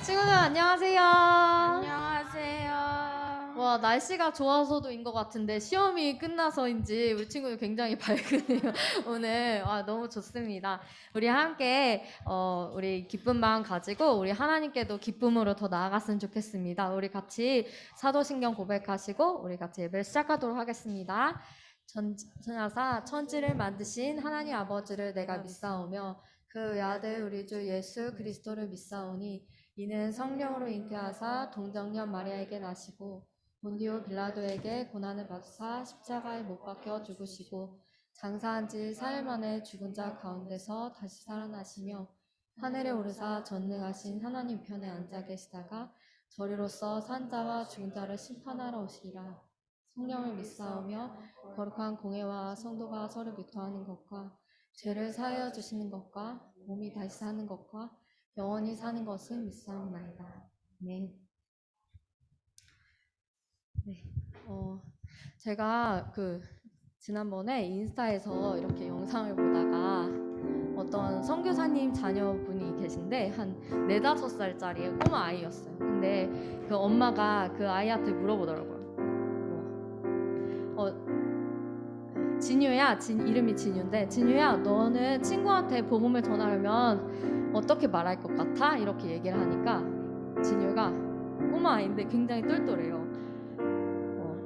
친구들 안녕하세요. 안녕하세요. 와, 날씨가 좋아서도인 것 같은데 시험이 끝나서인지 우리 친구들 굉장히 밝으네요. 오늘 너무 좋습니다. 우리 함께 우리 기쁜 마음 가지고 우리 하나님께도 기쁨으로 더 나아갔으면 좋겠습니다. 우리 같이 사도신경 고백하시고 우리 같이 예배를 시작하도록 하겠습니다. 전하사 천지를 만드신 하나님 아버지를 내가 믿사오며 그 외아들 우리 주 예수 그리스도를 믿사오니 이는 성령으로 잉태하사 동정녀 마리아에게 나시고 본디오 빌라도에게 고난을 받으사 십자가에 못 박혀 죽으시고 장사한 지 사흘 만에 죽은 자 가운데서 다시 살아나시며 하늘에 오르사 전능하신 하나님 편에 앉아 계시다가 저리로서 산 자와 죽은 자를 심판하러 오시리라. 성령을 믿사오며 거룩한 공회와 성도가 서로 교통하는 것과 죄를 사하여 주시는 것과 몸이 다시 사는 것과 영원히 사는 것을 믿사옵나이다. 네. 제가 지난번에 인스타에서 이렇게 영상을 보다가 어떤 선교사님 자녀분이 계신데 한 4-5살짜리 꼬마 아이였어요. 근데 그 엄마가 그 아이한테 물어보더라고요. 진유야, 이름이 진유인데, 진유야, 너는 친구한테 복음을 전하려면 어떻게 말할 것 같아? 이렇게 얘기를 하니까 진유가 꼬마 아이인데 굉장히 똘똘해요.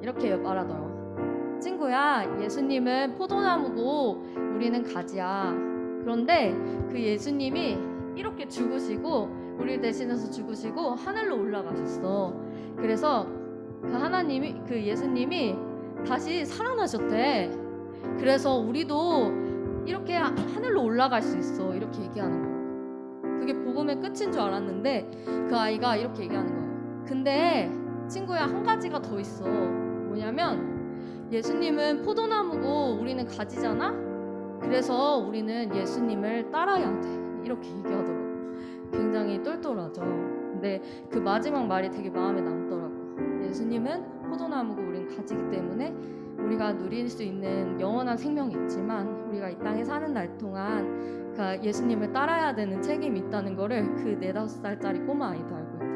이렇게 말하더라고요. 친구야, 예수님은 포도나무고 우리는 가지야. 그런데 그 예수님이 이렇게 죽으시고 우리를 대신해서 죽으시고 하늘로 올라가셨어. 그래서 그 예수님이 다시 살아나셨대. 그래서 우리도 이렇게 하늘로 올라갈 수 있어. 이렇게 얘기하는 거예요. 그게 복음의 끝인 줄 알았는데 그 아이가 이렇게 얘기하는 거예요. 근데 친구야, 한 가지가 더 있어. 뭐냐면 예수님은 포도나무고 우리는 가지잖아? 그래서 우리는 예수님을 따라야 돼. 이렇게 얘기하더라고요. 굉장히 똘똘하죠. 근데 그 마지막 말이 되게 마음에 남더라고요. 예수님은 포도나무고 우리는 가지기 때문에 우리가 누릴 수 있는 영원한 생명이 있지만 우리가 이 땅에 사는 날 동안 예수님을 따라야 되는 책임이 있다는 거를 그 4-5살짜리 꼬마 아이도 알고 있대요.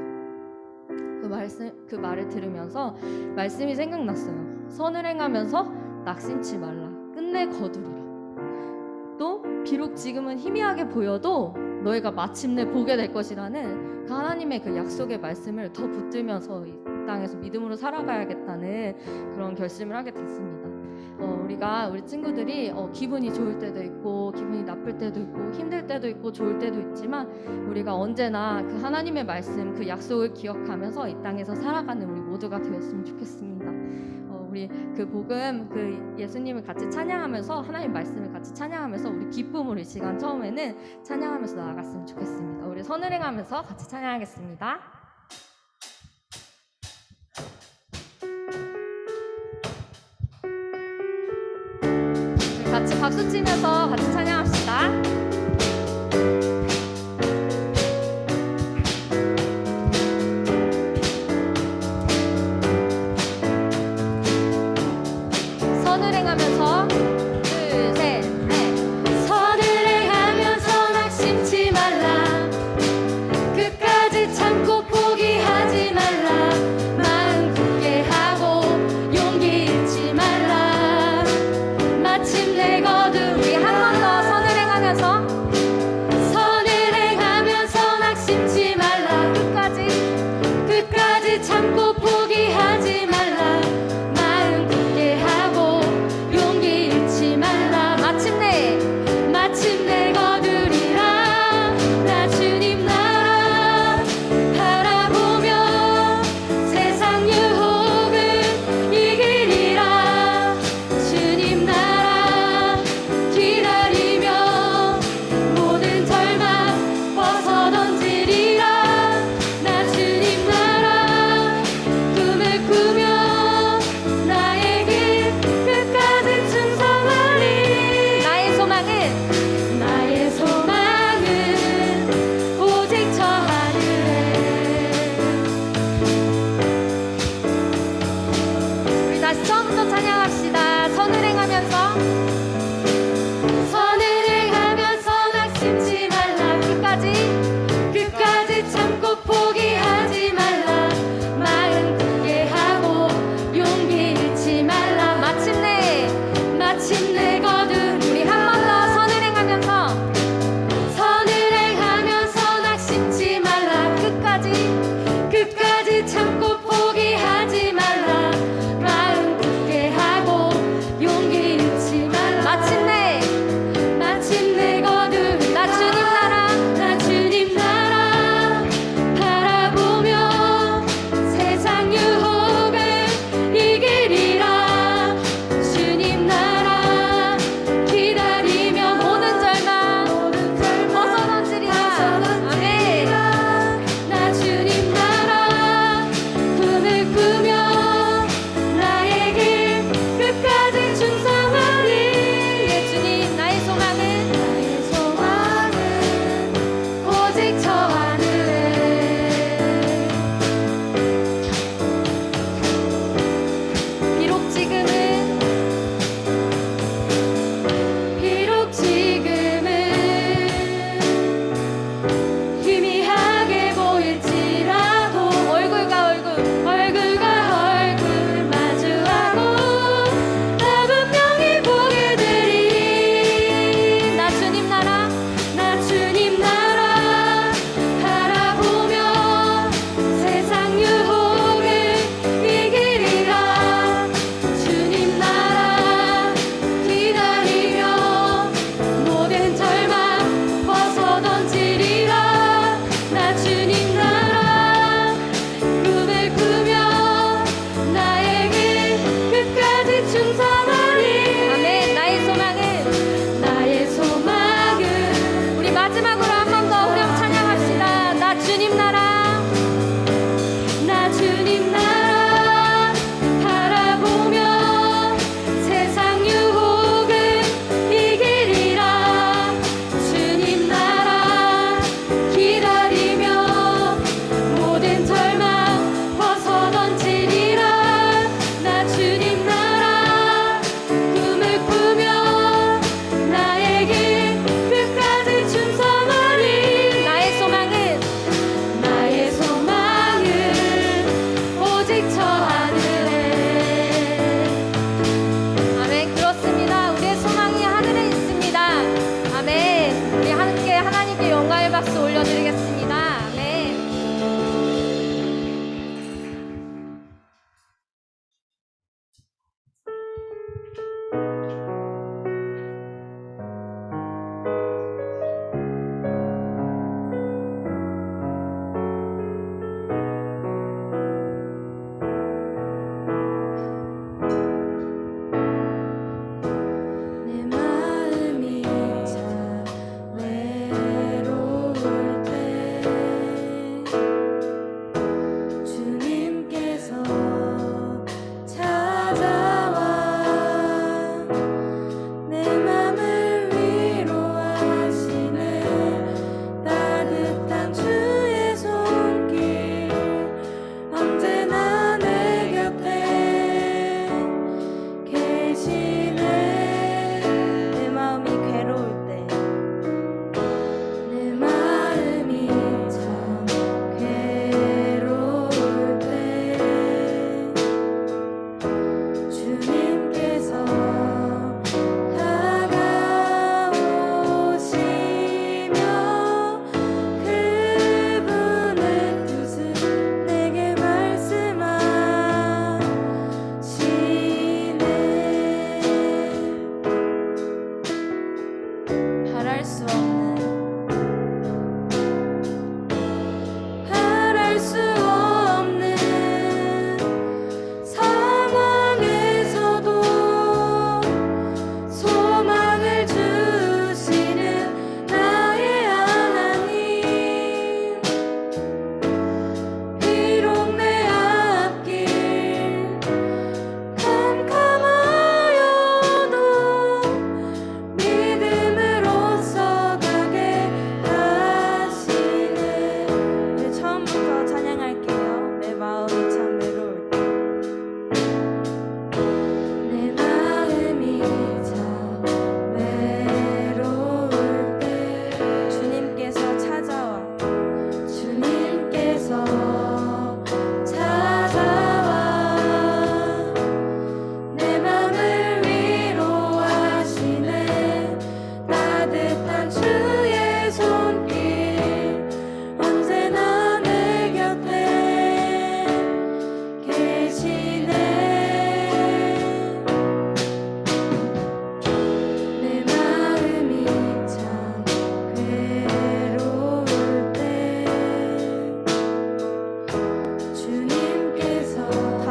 그 말을 들으면서 말씀이 생각났어요. 선을 행하면서 낙심치 말라. 끝내 거두리라. 또 비록 지금은 희미하게 보여도 너희가 마침내 보게 될 것이라는 그 하나님의 그 약속의 말씀을 더 붙들면서 이 땅에서 믿음으로 살아가야겠다는 그런 결심을 하게 됐습니다. 우리 친구들이 기분이 좋을 때도 있고 기분이 나쁠 때도 있고 힘들 때도 있고 좋을 때도 있지만 우리가 언제나 그 하나님의 말씀, 그 약속을 기억하면서 이 땅에서 살아가는 우리 모두가 되었으면 좋겠습니다. 우리 그 복음, 그 예수님을 같이 찬양하면서 하나님 말씀을 같이 찬양하면서 우리 기쁨으로 이 시간 처음에는 찬양하면서 나아갔으면 좋겠습니다. 우리 선을 행하면서 같이 찬양하겠습니다. 같이 박수 치면서 같이 찬양합시다. 선을 행하면서 둘, 셋, 넷. 선을 행하면서 낙심치 말라. 끝까지 참고 포기하지 말라. 마음 굳게 하고 용기 잃지 말라. 마침내 거두리. 우리 한 번 더 선을 행하면서 선을 행하면서 낙심치 말라. 끝까지 참고 포기하지 말라. 마음 굳게 하고 용기 잃지 말라. 마침내 거두리라. 나 주님 나라 바라보며 세상 유혹을 이기리라. 주님 나라 기다리며 모든 절망 벗어 던지리라.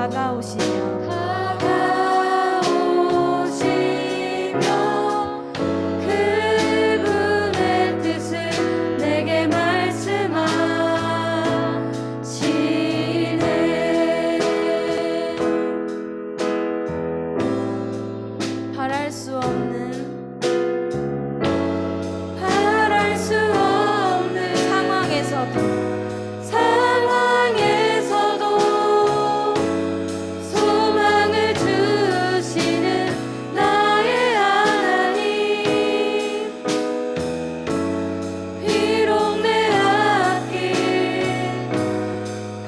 다가오시며 그분의 뜻을 내게 말씀하시네. 바랄 수 없는 상황에서도 소망을 주시는 나의 하나님. 비록 내 앞길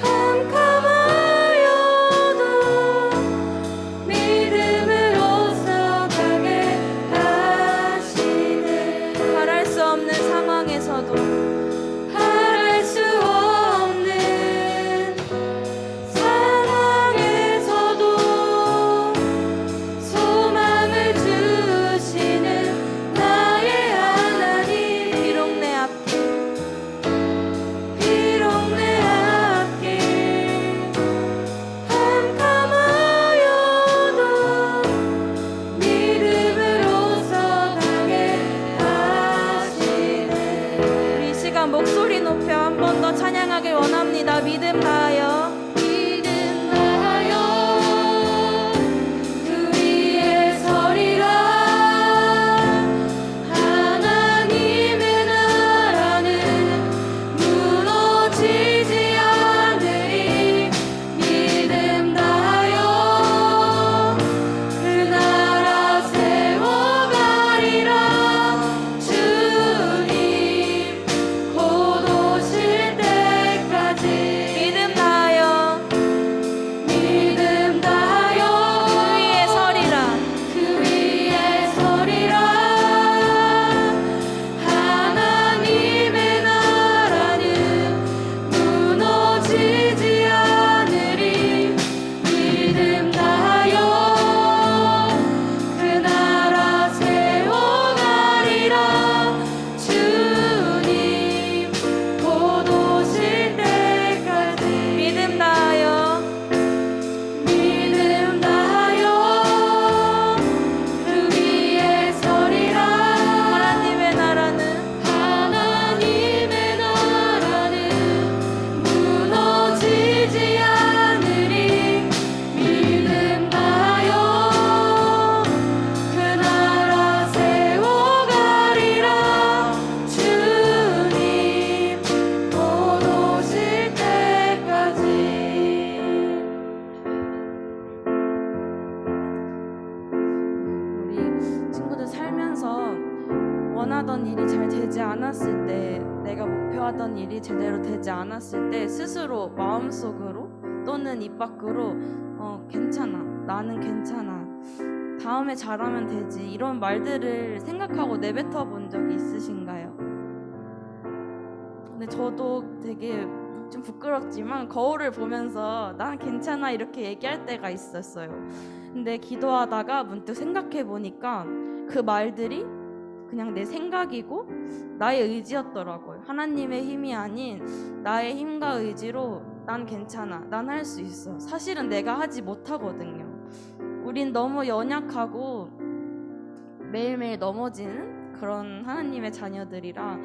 캄캄하여도 믿음으로 서가게 하시네. 바랄 수 없는 상황에서도 목소리 높여 한 번 더 찬양하길 원합니다. 믿음 다하여 그 위에 서리라. 하나님의 나라는 무너지지 않으리. 믿음 다하여 그 나라 세워가리라. 주님 곧 오실 때까지 믿음 다하여 그 위에 서리라. 하나님의 나라는 무너지지 않으리. 믿음 다하여 그 나라 세워가리라. 주님 곧 오실 때까지 믿음 다하여 그 위에 서리라. 하나님의 나라는 무너지지 않으리. 믿음 다하여 그 나라 세워가리라. 주님 곧 오실 때까지. 우리 친구들 살면서 원하던 일이 잘 되지 않았을 때, 내가 목표하던 일이 제대로 되지 않았을 때 스스로 마음속으로 또는 입 밖으로 괜찮아, 나는 괜찮아, 다음에 잘하면 되지, 이런 말들을 생각하고 내뱉어 본 적이 있으신가요? 근데 저도 되게 좀 부끄럽지만 거울을 보면서 난 괜찮아 이렇게 얘기할 때가 있었어요. 근데 기도하다가 문득 생각해 보니까 그 말들이 그냥 내 생각이고 나의 의지였더라고요. 하나님의 힘이 아닌 나의 힘과 의지로 난 괜찮아, 난 할 수 있어. 사실은 내가 하지 못하거든요. 우린 너무 연약하고 매일매일 넘어지는 그런 하나님의 자녀들이라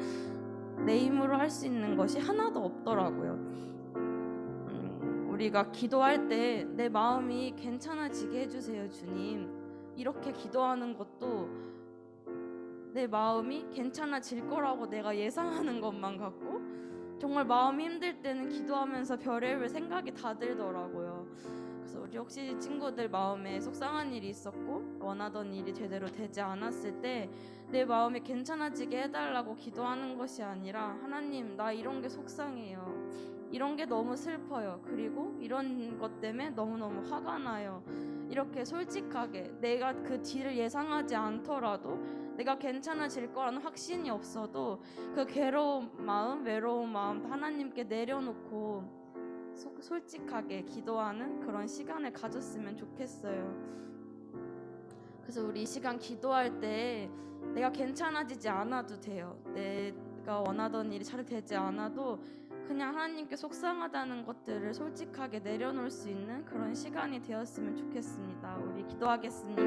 내 힘으로 할 수 있는 것이 하나도 없더라고요. 우리가 기도할 때 내 마음이 괜찮아지게 해주세요 주님, 이렇게 기도하는 것도 내 마음이 괜찮아질 거라고 내가 예상하는 것만 같고, 정말 마음이 힘들 때는 기도하면서 별의별 생각이 다 들더라고요. 그래서 우리 혹시 친구들 마음에 속상한 일이 있었고 원하던 일이 제대로 되지 않았을 때 내 마음이 괜찮아지게 해달라고 기도하는 것이 아니라, 하나님 나 이런 게 속상해요, 이런 게 너무 슬퍼요, 그리고 이런 것 때문에 너무너무 화가 나요, 이렇게 솔직하게, 내가 그 뒤를 예상하지 않더라도 내가 괜찮아질 거라는 확신이 없어도 그 괴로운 마음, 외로운 마음 하나님께 내려놓고 솔직하게 기도하는 그런 시간을 가졌으면 좋겠어요. 그래서 우리 이 시간 기도할 때 내가 괜찮아지지 않아도 돼요. 내가 원하던 일이 잘 되지 않아도 그냥 하나님께 속상하다는 것들을 솔직하게 내려놓을 수 있는 그런 시간이 되었으면 좋겠습니다. 우리 기도하겠습니다.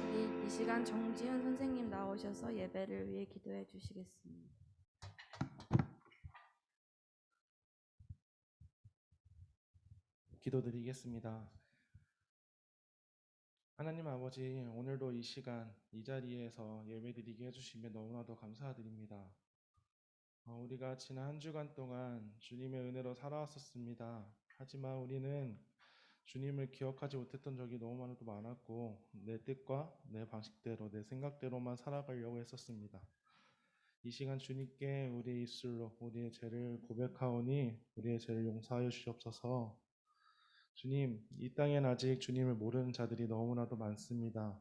우리 이 시간 정지훈 선생님 나오셔서 예배를 위해 기도해 주시겠습니다. 기도드리겠습니다. 하나님 아버지, 오늘도 이 시간 이 자리에서 예배드리게 해주시며 너무나도 감사드립니다. 우리가 지난 한 주간 동안 주님의 은혜로 살아왔었습니다. 하지만 우리는 주님을 기억하지 못했던 적이 너무 많았고 내 뜻과 내 방식대로 내 생각대로만 살아가려고 했었습니다. 이 시간 주님께 우리의 입술로 우리의 죄를 고백하오니 우리의 죄를 용서하여 주시옵소서. 주님, 이 땅엔 아직 주님을 모르는 자들이 너무나도 많습니다.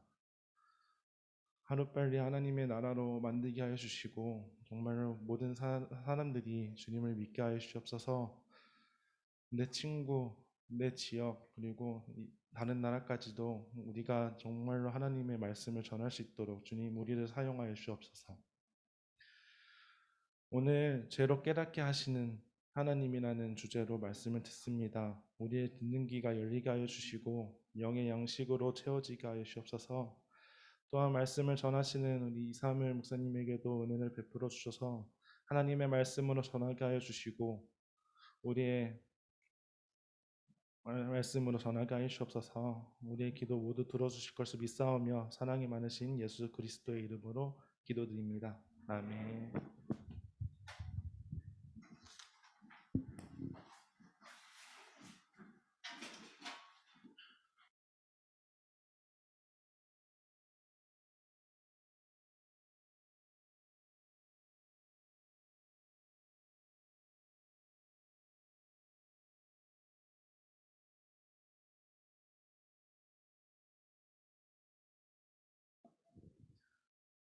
하루빨리 하나님의 나라로 만들게 하여 주시고 정말로 모든 사람들이 주님을 믿게 하여 주시옵소서. 내 친구, 내 지역, 그리고 다른 나라까지도 우리가 정말로 하나님의 말씀을 전할 수 있도록 주님 우리를 사용하여 주옵소서. 오늘 죄로 깨닫게 하시는 하나님이라는 주제로 말씀을 듣습니다. 우리의 듣는 귀가 열리게 하여 주시고 영의 양식으로 채워지게 하여 주옵소서. 또한 말씀을 전하시는 우리 이사물 목사님에게도 은혜를 베풀어 주셔서 하나님의 말씀으로 전하게 하여 주시고 우리의 말씀으로 전하게 하여 주옵소서. 우리의 기도 모두 들어주실 것을 믿사오며 사랑이 많으신 예수 그리스도의 이름으로 기도드립니다. 아멘.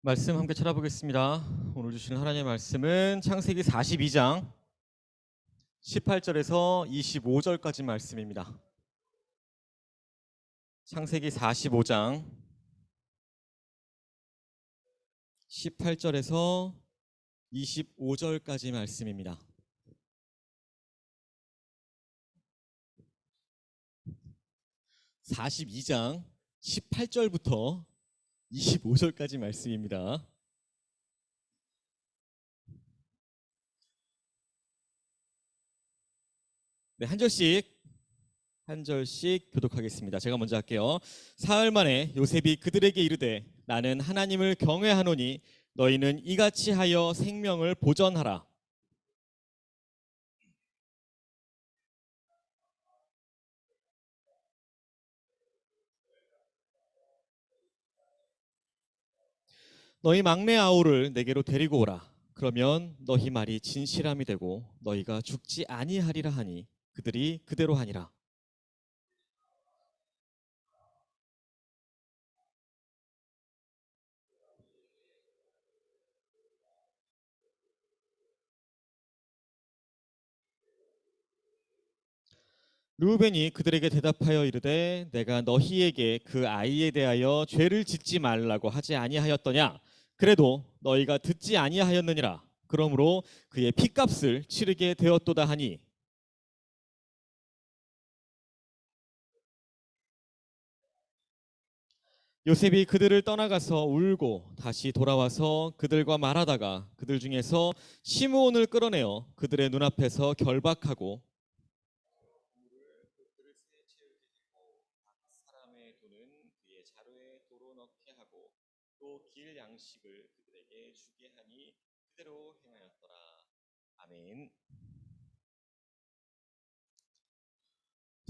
말씀 함께 찾아보겠습니다. 오늘 주시는 하나님의 말씀은 창세기 42장 18절에서 25절까지 말씀입니다. 창세기 45장 18절에서 25절까지 말씀입니다. (42장) 18절부터 25절까지 말씀입니다. 네, 한 절씩 교독하겠습니다. 제가 먼저 할게요. 사흘 만에 요셉이 그들에게 이르되 나는 하나님을 경외하노니 너희는 이같이 하여 생명을 보전하라. 너희 막내 아우를 내게로 데리고 오라. 그러면 너희 말이 진실함이 되고 너희가 죽지 아니하리라 하니 그들이 그대로 하니라. 르우벤이 그들에게 대답하여 이르되 내가 너희에게 그 아이에 대하여 죄를 짓지 말라고 하지 아니하였더냐? 그래도 너희가 듣지 아니하였느니라. 그러므로 그의 핏값을 치르게 되었도다 하니 요셉이 그들을 떠나가서 울고 다시 돌아와서 그들과 말하다가 그들 중에서 시므온을 끌어내어 그들의 눈앞에서 결박하고 사람의 돈은 그의 자루에 도로 넣게 하고 또 길 양식을 그들에게 주게 하니 그대로 행하였더라. 아멘.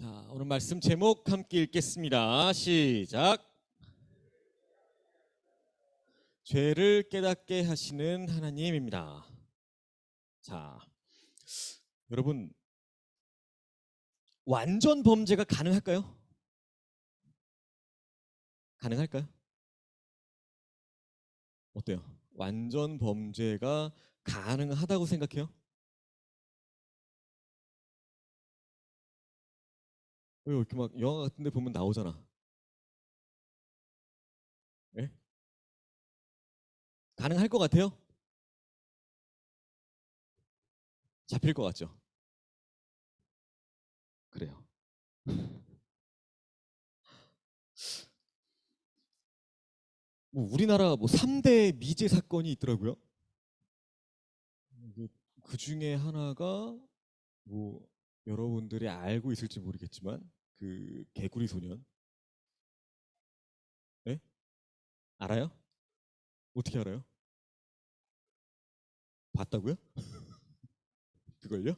자, 오늘 말씀 제목 함께 읽겠습니다. 시작. 죄를 깨닫게 하시는 하나님입니다. 자, 여러분 완전 범죄가 가능할까요? 가능할까요? 어때요? 완전 범죄가 가능하다고 생각해요? 왜 이렇게 막 영화 같은 데 보면 나오잖아. 예? 가능할 것 같아요? 잡힐 것 같죠? 그래요. 뭐 우리나라 뭐 3대 미제 사건이 있더라고요. 그 중에 하나가 뭐 여러분들이 알고 있을지 모르겠지만 그 개구리 소년. 네? 알아요? 어떻게 알아요? 봤다고요? 그걸요?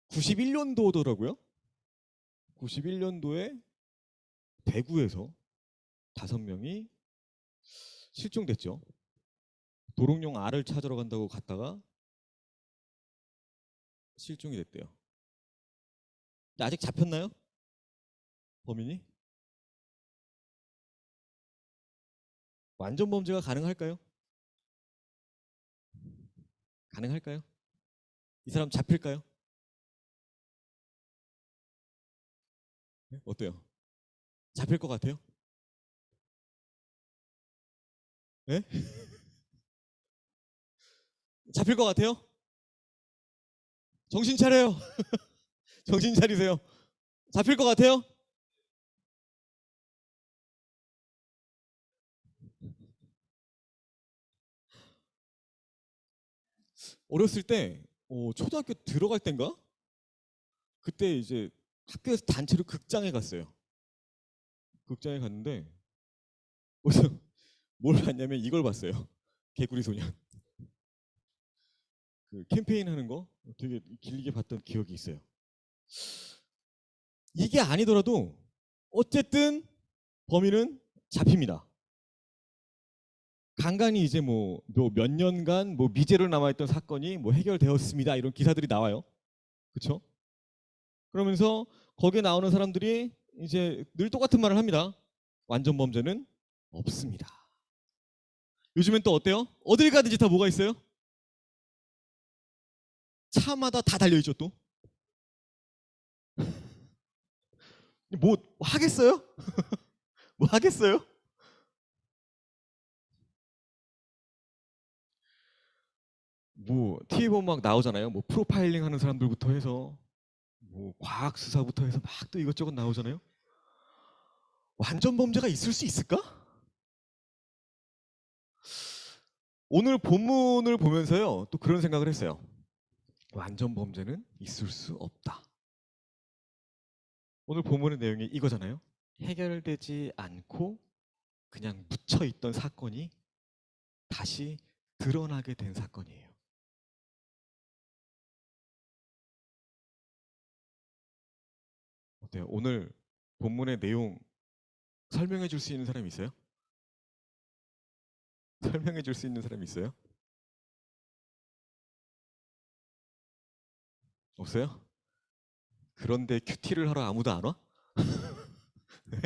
91년도더라고요. 91년도에 대구에서 5명이 실종됐죠. 도롱뇽 알을 찾으러 간다고 갔다가 실종이 됐대요. 근데 아직 잡혔나요? 범인이? 완전 범죄가 가능할까요? 가능할까요? 이 사람 잡힐까요? 네? 어때요? 잡힐 것 같아요? 네? 잡힐 것 같아요? 정신 차려요. 정신 차리세요. 잡힐 것 같아요? 어렸을 때 초등학교 들어갈 땐가? 그때 이제 학교에서 단체로 극장에 갔어요. 극장에 갔는데 어디서 뭘 봤냐면 이걸 봤어요. 개구리 소년. 그 캠페인 하는 거 되게 길게 봤던 기억이 있어요. 이게 아니더라도 어쨌든 범인은 잡힙니다. 간간히 이제 뭐 몇 년간 뭐 미제로 남아있던 사건이 뭐 해결되었습니다. 이런 기사들이 나와요. 그렇죠? 그러면서 거기에 나오는 사람들이 이제 늘 똑같은 말을 합니다. 완전 범죄는 없습니다. 요즘엔 또 어때요? 어딜 가든지 다 뭐가 있어요? 차마다 다 달려있죠 또. 뭐 하겠어요? 뭐 하겠어요? 뭐 TV 보면 막 나오잖아요. 뭐 프로파일링 하는 사람들부터 해서 뭐 과학 수사부터 해서 막 또 이것저것 나오잖아요. 완전 범죄가 있을 수 있을까? 오늘 본문을 보면서요. 또 그런 생각을 했어요. 완전 범죄는 있을 수 없다. 오늘 본문의 내용이 이거잖아요. 해결되지 않고 그냥 묻혀 있던 사건이 다시 드러나게 된 사건이에요. 어때요? 오늘 본문의 내용 설명해 줄 수 있는 사람이 있어요? 설명해 줄 수 있는 사람이 있어요? 없어요? 그런데 큐티를 하러 아무도 안 와? 네?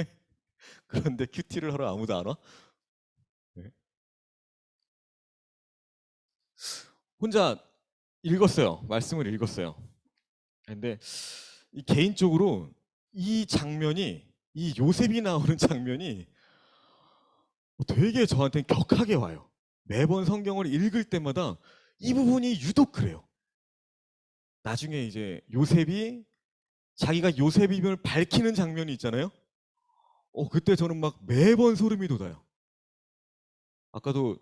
그런데 큐티를 하러 아무도 안 와? 네? 혼자 읽었어요. 말씀을 읽었어요. 근데 개인적으로 이 장면이, 이 요셉이 나오는 장면이 되게 저한테는 격하게 와요. 매번 성경을 읽을 때마다 이 부분이 유독 그래요. 나중에 이제 요셉이 자기가 요셉임을 밝히는 장면이 있잖아요. 그때 저는 막 매번 소름이 돋아요. 아까도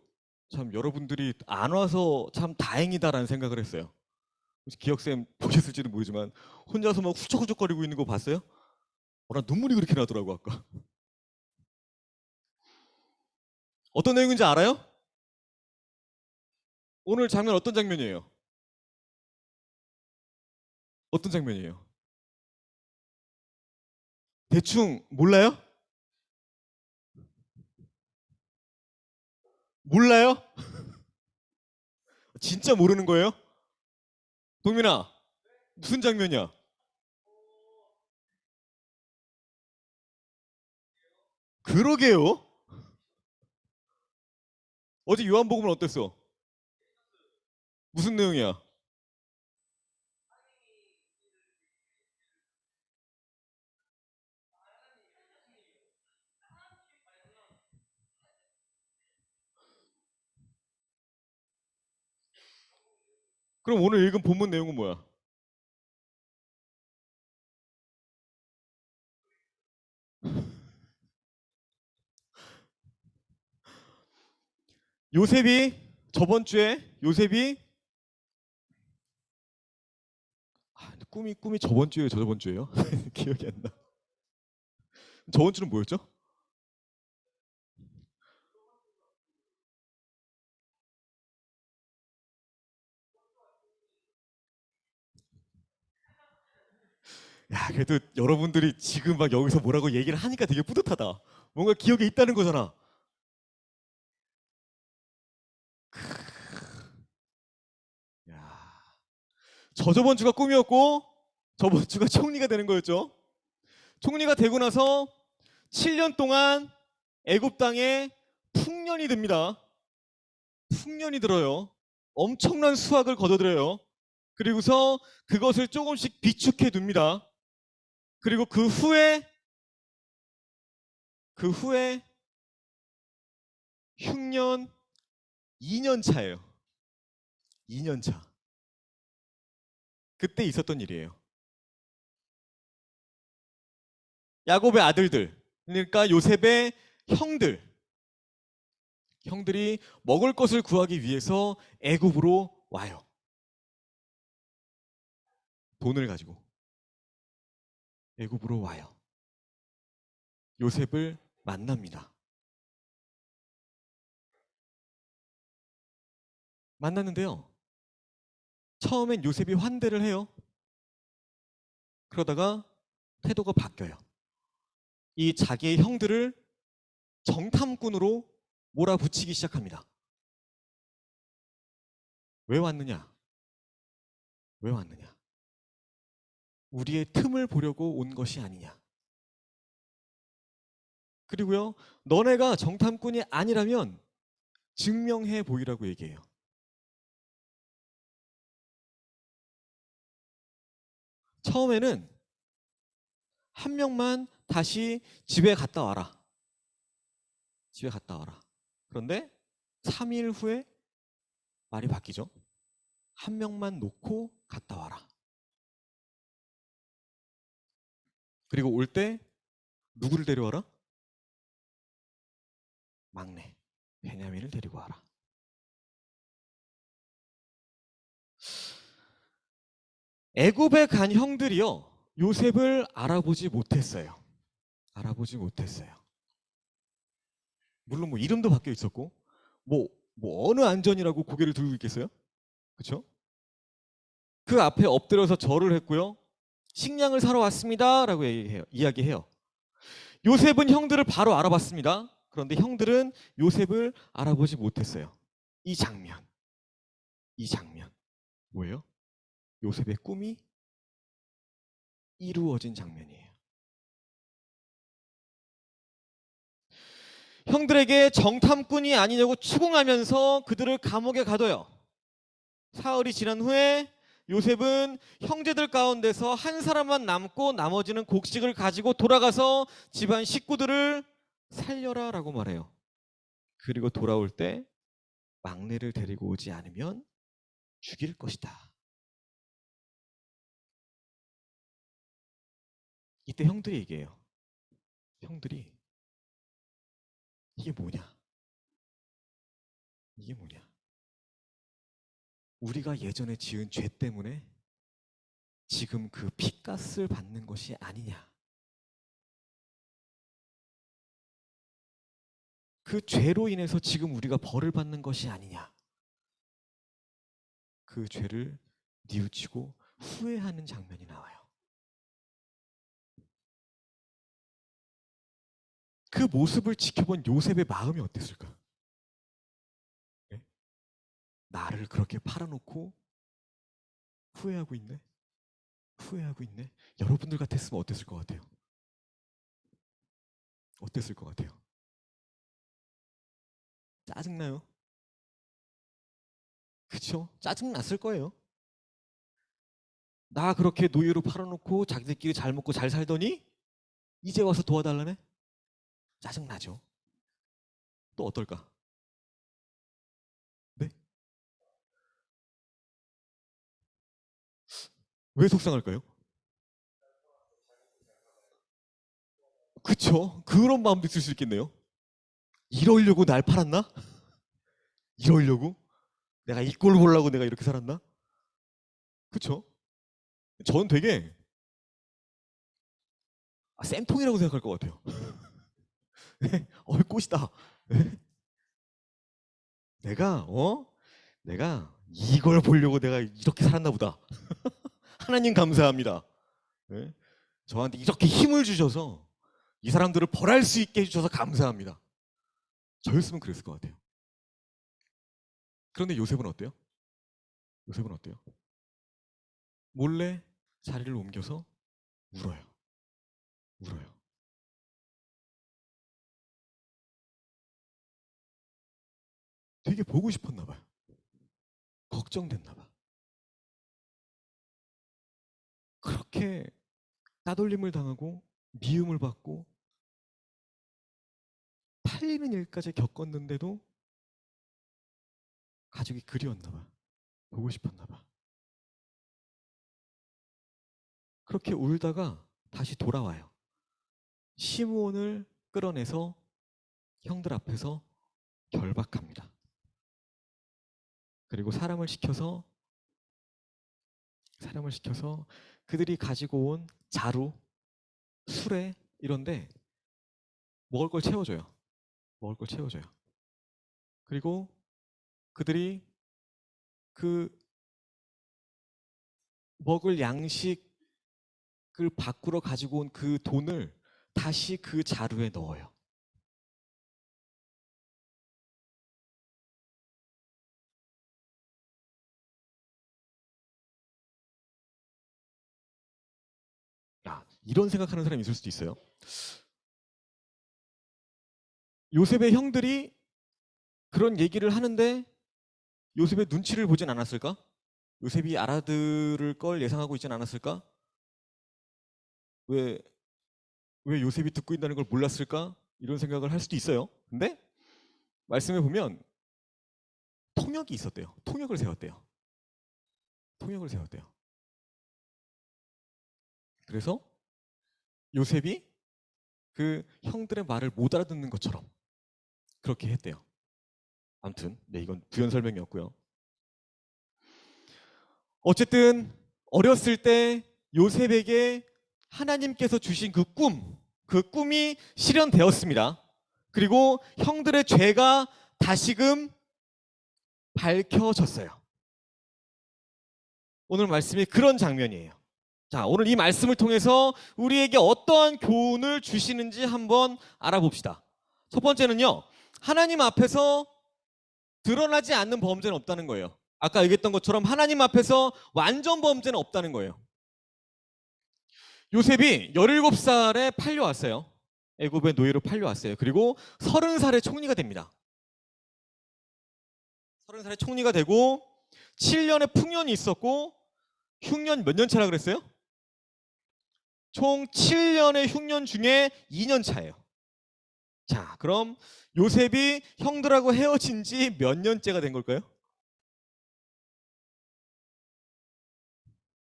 참 여러분들이 안 와서 참 다행이다라는 생각을 했어요. 혹시 기억쌤 보셨을지는 모르지만 혼자서 막 후적후적거리고 있는 거 봤어요? 나 눈물이 그렇게 나더라고 아까. 어떤 내용인지 알아요? 오늘 장면 어떤 장면이에요? 어떤 장면이에요? 대충 몰라요? 몰라요? 진짜 모르는 거예요? 동민아, 무슨 장면이야? 그러게요. 어제 요한복음은 어땠어? 무슨 내용이야? 그럼 오늘 읽은 본문 내용은 뭐야? 요셉이 저번 주에 요셉이 근데 꿈이 저번 주예요, 저번 주예요? 기억이 안 나. 저번 주는 뭐였죠? 야, 그래도 여러분들이 지금 막 여기서 뭐라고 얘기를 하니까 되게 뿌듯하다. 뭔가 기억에 있다는 거잖아. 야, 저번 주가 꿈이었고 저번 주가 총리가 되는 거였죠. 총리가 되고 나서 7년 동안 애굽 땅에 풍년이 듭니다. 풍년이 들어요. 엄청난 수확을 거둬들여요. 그리고서 그것을 조금씩 비축해 둡니다. 그리고 그 후에 흉년 2년 차예요. 2년 차. 그때 있었던 일이에요. 야곱의 아들들, 그러니까 요셉의 형들이 먹을 것을 구하기 위해서 애굽으로 와요. 돈을 가지고 애굽으로 와요. 요셉을 만납니다. 만났는데요. 처음엔 요셉이 환대를 해요. 그러다가 태도가 바뀌어요. 이 자기의 형들을 정탐꾼으로 몰아붙이기 시작합니다. 왜 왔느냐? 왜 왔느냐? 우리의 틈을 보려고 온 것이 아니냐? 그리고요, 너네가 정탐꾼이 아니라면 증명해 보이라고 얘기해요. 처음에는 한 명만 다시 집에 갔다 와라. 집에 갔다 와라. 그런데 3일 후에 말이 바뀌죠. 한 명만 놓고 갔다 와라. 그리고 올 때 누구를 데려와라? 막내 베냐민을 데리고 와라. 애굽에 간 형들이요, 요셉을 알아보지 못했어요. 알아보지 못했어요. 물론 뭐 이름도 바뀌어 있었고 뭐 어느 안전이라고 고개를 들고 있겠어요? 그렇죠? 그 앞에 엎드려서 절을 했고요. 식량을 사러 왔습니다라고 이야기해요. 요셉은 형들을 바로 알아봤습니다. 그런데 형들은 요셉을 알아보지 못했어요. 이 장면 뭐예요? 요셉의 꿈이 이루어진 장면이에요. 형들에게 정탐꾼이 아니냐고 추궁하면서 그들을 감옥에 가둬요. 사흘이 지난 후에 요셉은 형제들 가운데서 한 사람만 남고 나머지는 곡식을 가지고 돌아가서 집안 식구들을 살려라 라고 말해요. 그리고 돌아올 때 막내를 데리고 오지 않으면 죽일 것이다. 이때 형들이 얘기해요. 형들이 이게 뭐냐? 이게 뭐냐? 우리가 예전에 지은 죄 때문에 지금 그 핏값을 받는 것이 아니냐? 그 죄로 인해서 지금 우리가 벌을 받는 것이 아니냐? 그 죄를 뉘우치고 후회하는 장면이 나와요. 그 모습을 지켜본 요셉의 마음이 어땠을까? 네? 나를 그렇게 팔아놓고 후회하고 있네? 후회하고 있네? 여러분들 같았으면 어땠을 것 같아요? 어땠을 것 같아요? 짜증나요? 그쵸? 짜증났을 거예요. 나 그렇게 노예로 팔아놓고 자기들끼리 잘 먹고 잘 살더니 이제 와서 도와달라네? 짜증나죠. 또 어떨까? 네? 왜 속상할까요? 그쵸? 그런 마음도 있을 수 있겠네요. 이러려고 날 팔았나? 이러려고? 내가 이 꼴 보려고 내가 이렇게 살았나? 그쵸? 저는 되게 쌤통이라고 생각할 것 같아요. 꽃이다. 내가 이걸 보려고 내가 이렇게 살았나 보다. 하나님 감사합니다. 네? 저한테 이렇게 힘을 주셔서 이 사람들을 벌할 수 있게 해주셔서 감사합니다. 저였으면 그랬을 것 같아요. 그런데 요셉은 어때요? 요셉은 어때요? 몰래 자리를 옮겨서 울어요. 울어요. 되게 보고 싶었나 봐요. 걱정됐나 봐. 그렇게 따돌림을 당하고 미움을 받고 팔리는 일까지 겪었는데도 가족이 그리웠나 봐. 보고 싶었나 봐. 그렇게 울다가 다시 돌아와요. 시므온을 끌어내서 형들 앞에서 결박합니다. 그리고 사람을 시켜서 그들이 가지고 온 자루, 수레 이런데 먹을 걸 채워줘요. 먹을 걸 채워줘요. 그리고 그들이 그 먹을 양식을 바꾸러 가지고 온 그 돈을 다시 그 자루에 넣어요. 이런 생각하는 사람이 있을 수도 있어요. 요셉의 형들이 그런 얘기를 하는데 요셉의 눈치를 보진 않았을까? 요셉이 알아들을 걸 예상하고 있진 않았을까? 왜 요셉이 듣고 있다는 걸 몰랐을까? 이런 생각을 할 수도 있어요. 근데 말씀해 보면 통역이 있었대요. 통역을 세웠대요. 통역을 세웠대요. 그래서 요셉이 그 형들의 말을 못 알아듣는 것처럼 그렇게 했대요. 아무튼 이건 부연 설명이었고요. 어쨌든 어렸을 때 요셉에게 하나님께서 주신 그 꿈이 실현되었습니다. 그리고 형들의 죄가 다시금 밝혀졌어요. 오늘 말씀이 그런 장면이에요. 자, 오늘 이 말씀을 통해서 우리에게 어떠한 교훈을 주시는지 한번 알아봅시다. 첫 번째는요, 하나님 앞에서 드러나지 않는 범죄는 없다는 거예요. 아까 얘기했던 것처럼 하나님 앞에서 완전 범죄는 없다는 거예요. 요셉이 17살에 팔려왔어요. 애굽의 노예로 팔려왔어요. 그리고 30살에 총리가 됩니다. 30살에 총리가 되고 7년의 풍년이 있었고 흉년 몇 년 차라 그랬어요? 총 7년의 흉년 중에 2년 차예요. 자, 그럼 요셉이 형들하고 헤어진 지 몇 년째가 된 걸까요?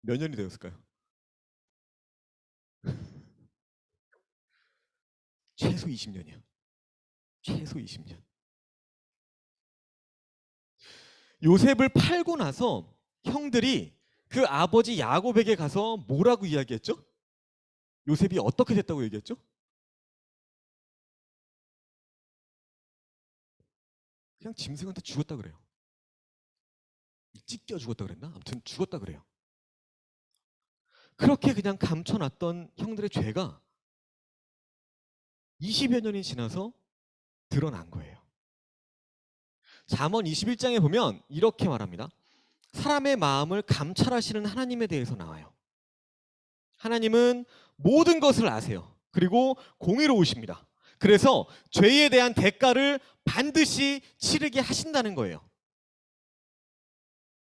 몇 년이 되었을까요? 최소 20년이야. 최소 20년. 요셉을 팔고 나서 형들이 그 아버지 야곱에게 가서 뭐라고 이야기했죠? 요셉이 어떻게 됐다고 얘기했죠? 그냥 짐승한테 죽었다 그래요. 찢겨 죽었다 그랬나? 아무튼 죽었다 그래요. 그렇게 그냥 감춰놨던 형들의 죄가 20여 년이 지나서 드러난 거예요. 잠언 21장에 보면 이렇게 말합니다. 사람의 마음을 감찰하시는 하나님에 대해서 나와요. 하나님은 모든 것을 아세요. 그리고 공의로우십니다. 그래서 죄에 대한 대가를 반드시 치르게 하신다는 거예요.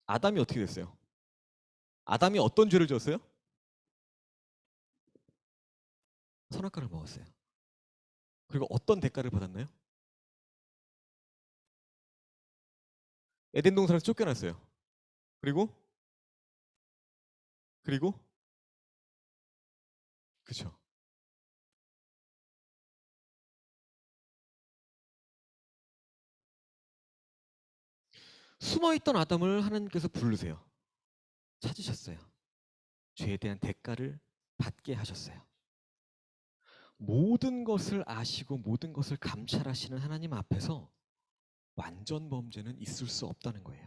아담이 어떻게 됐어요? 아담이 어떤 죄를 지었어요? 선악과를 먹었어요. 그리고 어떤 대가를 받았나요? 에덴 동산에서 쫓겨났어요. 그리고 그렇죠. 숨어있던 아담을 하나님께서 부르세요. 찾으셨어요. 죄에 대한 대가를 받게 하셨어요. 모든 것을 아시고 모든 것을 감찰하시는 하나님 앞에서 완전 범죄는 있을 수 없다는 거예요.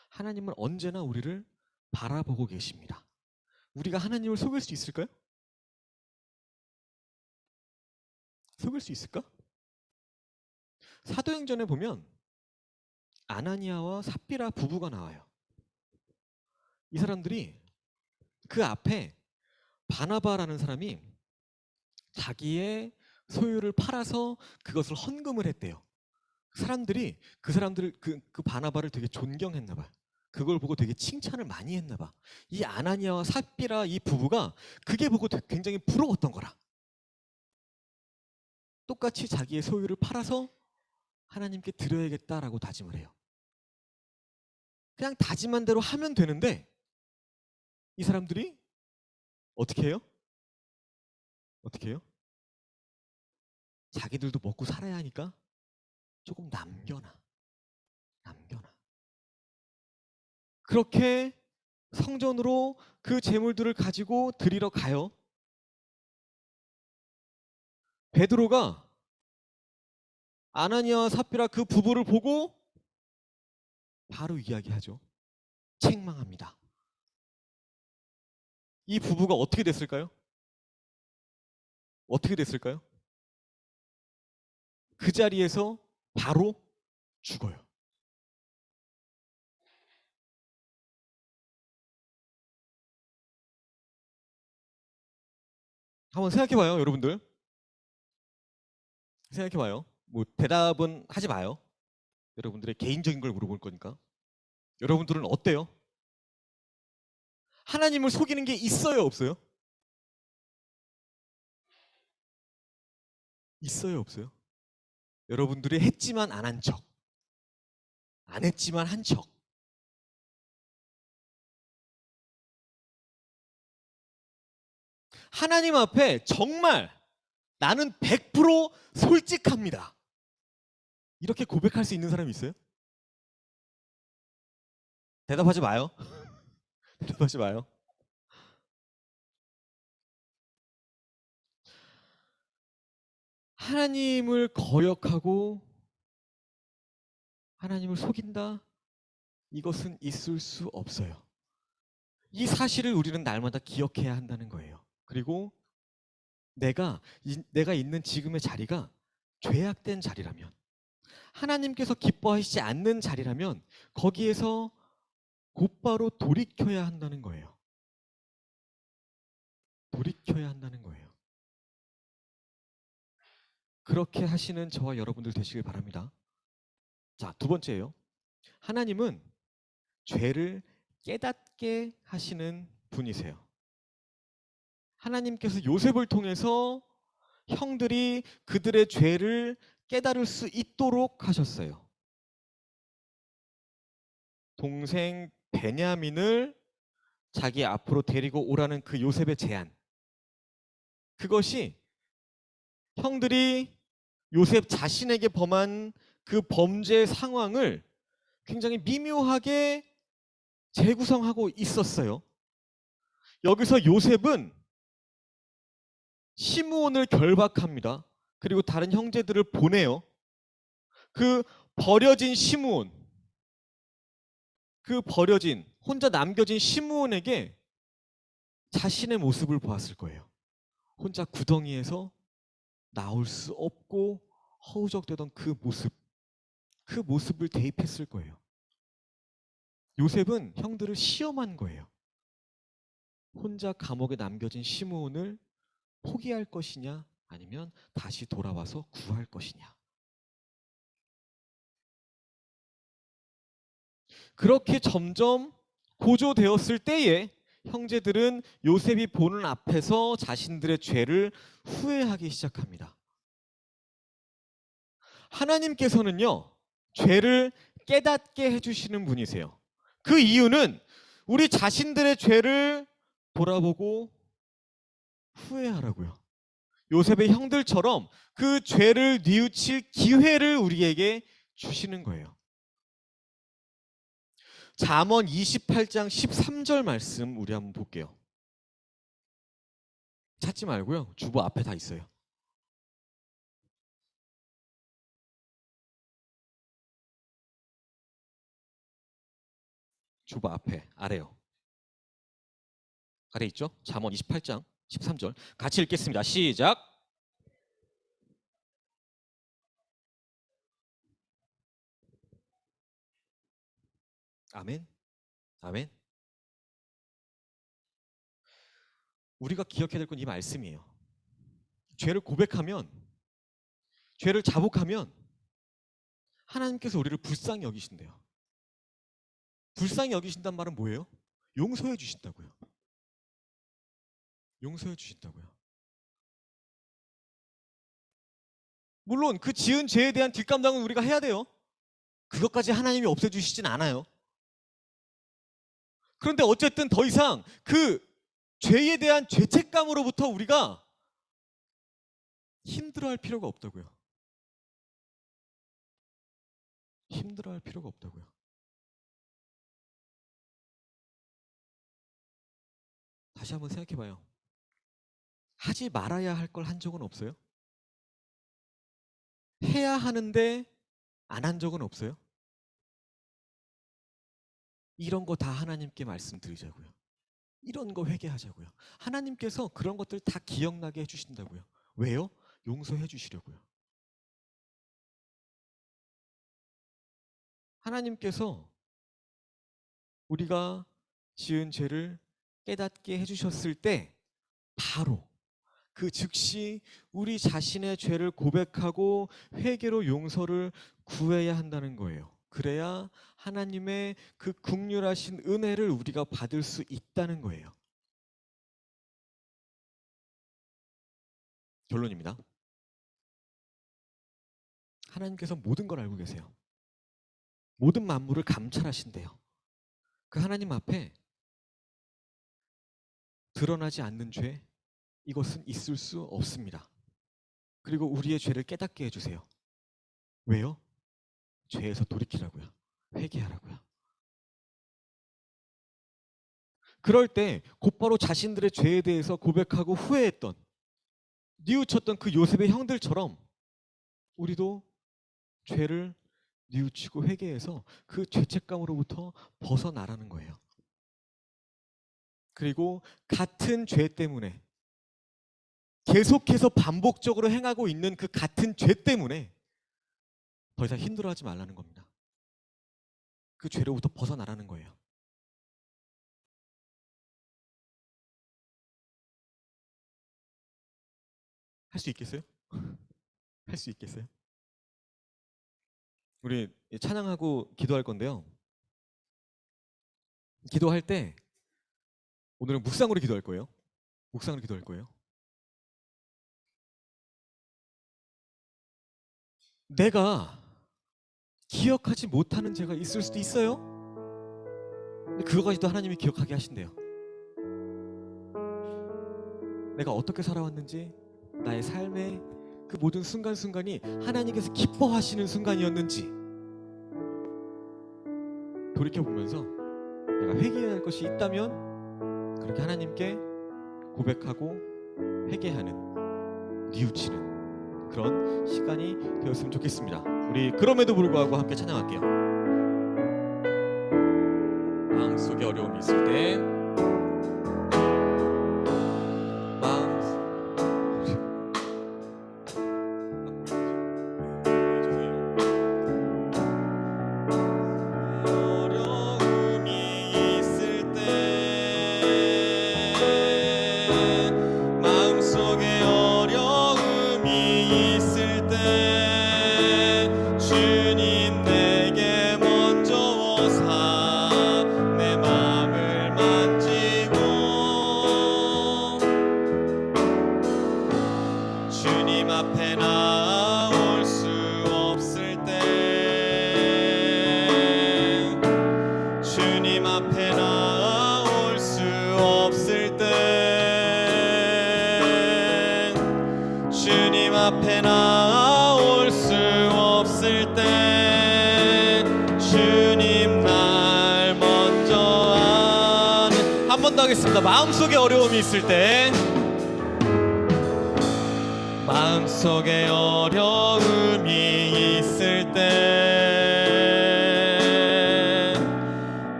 하나님은 언제나 우리를 바라보고 계십니다. 우리가 하나님을 속일 수 있을까요? 속일 수 있을까? 사도행전에 보면 아나니아와 삽비라 부부가 나와요. 이 사람들이 그 앞에 바나바라는 사람이 자기의 소유를 팔아서 그것을 헌금을 했대요. 사람들이 그 바나바를 되게 존경했나 봐요. 그걸 보고 되게 칭찬을 많이 했나 봐. 이 아나니아와 삽비라 이 부부가 그게 보고 굉장히 부러웠던 거라. 똑같이 자기의 소유를 팔아서 하나님께 드려야겠다라고 다짐을 해요. 그냥 다짐한 대로 하면 되는데 이 사람들이 어떻게 해요? 어떻게 해요? 자기들도 먹고 살아야 하니까 조금 남겨놔. 그렇게 성전으로 그 재물들을 가지고 드리러 가요. 베드로가 아나니아와 삽비라 그 부부를 보고 바로 이야기하죠. 책망합니다. 이 부부가 어떻게 됐을까요? 어떻게 됐을까요? 그 자리에서 바로 죽어요. 한번 생각해봐요, 여러분들. 생각해봐요. 뭐 대답은 하지 마요. 여러분들의 개인적인 걸 물어볼 거니까. 여러분들은 어때요? 하나님을 속이는 게 있어요, 없어요? 있어요, 없어요? 여러분들이 했지만 안 한 척, 안 했지만 한 척. 하나님 앞에 정말 나는 100% 솔직합니다. 이렇게 고백할 수 있는 사람이 있어요? 대답하지 마요. 대답하지 마요. 하나님을 거역하고 하나님을 속인다? 이것은 있을 수 없어요. 이 사실을 우리는 날마다 기억해야 한다는 거예요. 그리고 내가 있는 지금의 자리가 죄악된 자리라면, 하나님께서 기뻐하시지 않는 자리라면 거기에서 곧바로 돌이켜야 한다는 거예요. 돌이켜야 한다는 거예요. 그렇게 하시는 저와 여러분들 되시길 바랍니다. 자, 두 번째예요. 하나님은 죄를 깨닫게 하시는 분이세요. 하나님께서 요셉을 통해서 형들이 그들의 죄를 깨달을 수 있도록 하셨어요. 동생 베냐민을 자기 앞으로 데리고 오라는 그 요셉의 제안. 그것이 형들이 요셉 자신에게 범한 그 범죄 상황을 굉장히 미묘하게 재구성하고 있었어요. 여기서 요셉은 시므온을 결박합니다. 그리고 다른 형제들을 보내요. 그 버려진 시므온, 그 버려진 혼자 남겨진 시므온에게 자신의 모습을 보았을 거예요. 혼자 구덩이에서 나올 수 없고 허우적대던 그 모습을 대입했을 거예요. 요셉은 형들을 시험한 거예요. 혼자 감옥에 남겨진 시므온을 포기할 것이냐 아니면 다시 돌아와서 구할 것이냐. 그렇게 점점 고조되었을 때에 형제들은 요셉이 보는 앞에서 자신들의 죄를 후회하기 시작합니다. 하나님께서는요, 죄를 깨닫게 해주시는 분이세요. 그 이유는 우리 자신들의 죄를 돌아보고 후회하라고요. 요셉의 형들처럼 그 죄를 뉘우칠 기회를 우리에게 주시는 거예요. 잠언 28장 13절 말씀 우리 한번 볼게요. 찾지 말고요. 주보 앞에 다 있어요. 주보 앞에 아래요. 아래 있죠? 잠언 28장 13절 같이 읽겠습니다. 시작. 아멘. 아멘. 우리가 기억해야 될 건 이 말씀이에요. 죄를 고백하면, 죄를 자복하면 하나님께서 우리를 불쌍히 여기신대요. 불쌍히 여기신단 말은 뭐예요? 용서해 주신다고요. 용서해 주신다고요. 물론 그 지은 죄에 대한 뒷감당은 우리가 해야 돼요. 그것까지 하나님이 없애주시진 않아요. 그런데 어쨌든 더 이상 그 죄에 대한 죄책감으로부터 우리가 힘들어할 필요가 없다고요. 힘들어할 필요가 없다고요. 다시 한번 생각해봐요. 하지 말아야 할 걸 한 적은 없어요? 해야 하는데 안 한 적은 없어요? 이런 거 다 하나님께 말씀드리자고요. 이런 거 회개하자고요. 하나님께서 그런 것들 다 기억나게 해주신다고요. 왜요? 용서해 주시려고요. 하나님께서 우리가 지은 죄를 깨닫게 해주셨을 때 바로 그 즉시 우리 자신의 죄를 고백하고 회개로 용서를 구해야 한다는 거예요. 그래야 하나님의 그 긍휼하신 은혜를 우리가 받을 수 있다는 거예요. 결론입니다. 하나님께서 모든 걸 알고 계세요. 모든 만물을 감찰하신대요. 그 하나님 앞에 드러나지 않는 죄, 이것은 있을 수 없습니다. 그리고 우리의 죄를 깨닫게 해주세요. 왜요? 죄에서 돌이키라고요. 회개하라고요. 그럴 때 곧바로 자신들의 죄에 대해서 고백하고 후회했던, 뉘우쳤던 그 요셉의 형들처럼 우리도 죄를 뉘우치고 회개해서 그 죄책감으로부터 벗어나라는 거예요. 그리고 같은 죄 때문에 계속해서 반복적으로 행하고 있는 그 같은 죄 때문에 더 이상 힘들어하지 말라는 겁니다. 그 죄로부터 벗어나라는 거예요. 할 수 있겠어요? 할 수 있겠어요? 우리 찬양하고 기도할 건데요. 기도할 때 오늘은 묵상으로 기도할 거예요. 묵상으로 기도할 거예요. 내가 기억하지 못하는 죄가 있을 수도 있어요. 근데 그거까지도 하나님이 기억하게 하신대요. 내가 어떻게 살아왔는지, 나의 삶의 그 모든 순간순간이 하나님께서 기뻐하시는 순간이었는지 돌이켜보면서 내가 회개해야 할 것이 있다면 그렇게 하나님께 고백하고 회개하는, 뉘우치는 그런 시간이 되었으면 좋겠습니다. 우리 그럼에도 불구하고 함께 찬양할게요. 마음속에 어려움이 있을 때 앞에 나올 수 없을 때 주님 날 먼저 아는. 한 번 더 하겠습니다. 마음속에 어려움이 있을 때, 마음속에 어려움이 있을 때,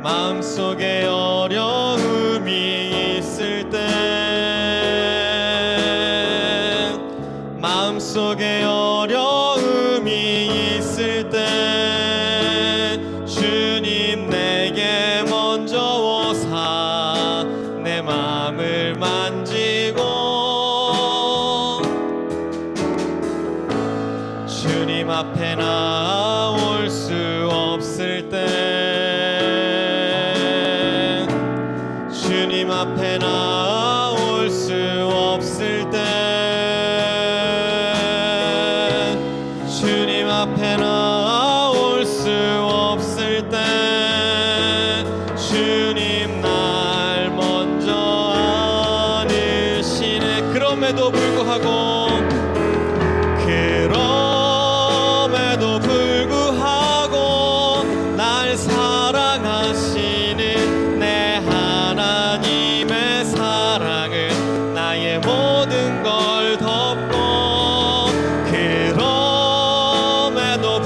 마음속에 어려움이 있을 때, 마음속에 어려움이 있을 때 주님 내게 먼저 오사 내 마음을 만지고, 주님 앞에 나올 수 없을 때, 주님 앞에 나올 수 없을 때, 주님 앞에 나올 수 없을 때 주님 날 먼저 안으시네. 그럼에도 불구하고, 그럼에도 불구하고 날 사랑하시는 내 하나님의 사랑은 나의 모든 걸 덮고,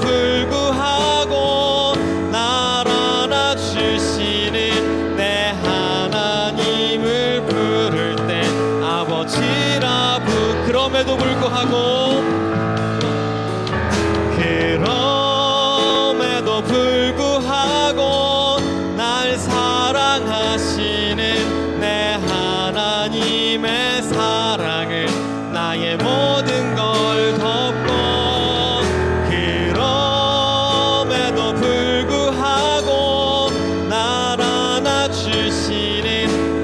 불구하고 날 안아주시는 내 하나님을 부를 때 아버지라 그럼에도 불구하고, 그럼에도 불구하고 날 사랑하시는 내 하나님의 사랑을 나의 모든 걸 덮고, 불구하고 날 안아주시는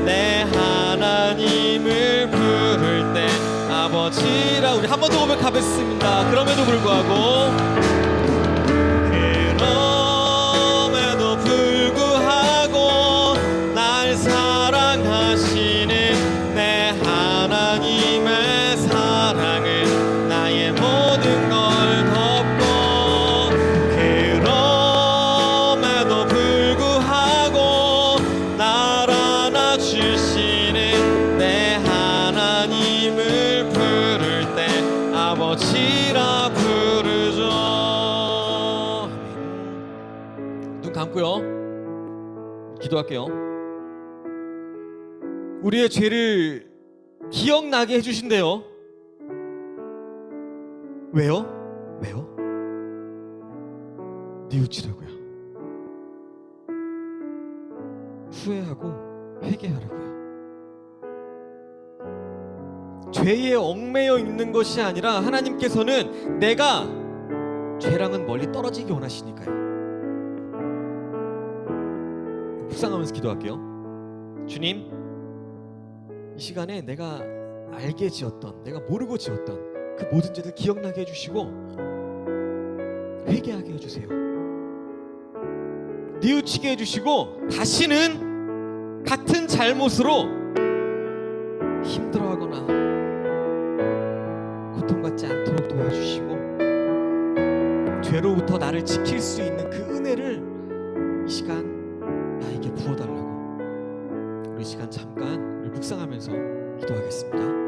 내 하나님을 부를 때 아버지라. 우리 한 번 더 고백하겠습니다. 그럼에도 불구하고, 그럼에도 불구하고 날 사랑하시는 내 하나님의 사랑은 나의 모든 걸 덮고, 날 안아주시는 내 하나님을 부를 때 아버지라 부르죠. 눈 감고요, 기도할게요. 우리의 죄를 기억나게 해주신대요. 왜요? 왜요? 뉘우치라고요. 후회하고 회개하라고요. 죄에 얽매여 있는 것이 아니라 하나님께서는 내가 죄랑은 멀리 떨어지기 원하시니까요. 묵상하면서 기도할게요. 주님, 이 시간에 내가 알게 지었던, 내가 모르고 지었던 그 모든 죄들 기억나게 해주시고 회개하게 해주세요. 뉘우치게 해주시고 다시는 같은 잘못으로 힘들어하거나 고통받지 않도록 도와주시고 죄로부터 나를 지킬 수 있는 그 은혜를 이 시간 나에게 부어달라고 우리 시간 잠깐 우리 묵상하면서 기도하겠습니다.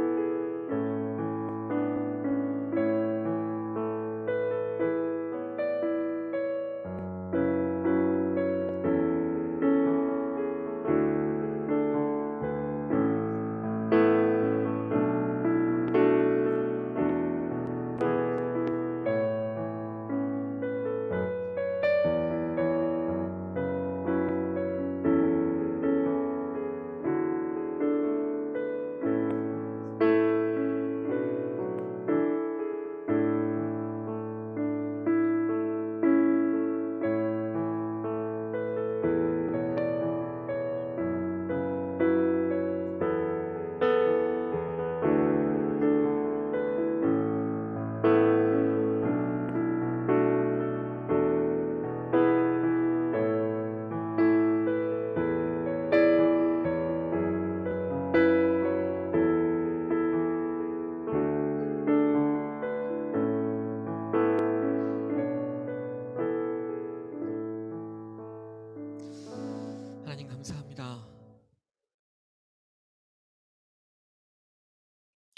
하나님 감사합니다.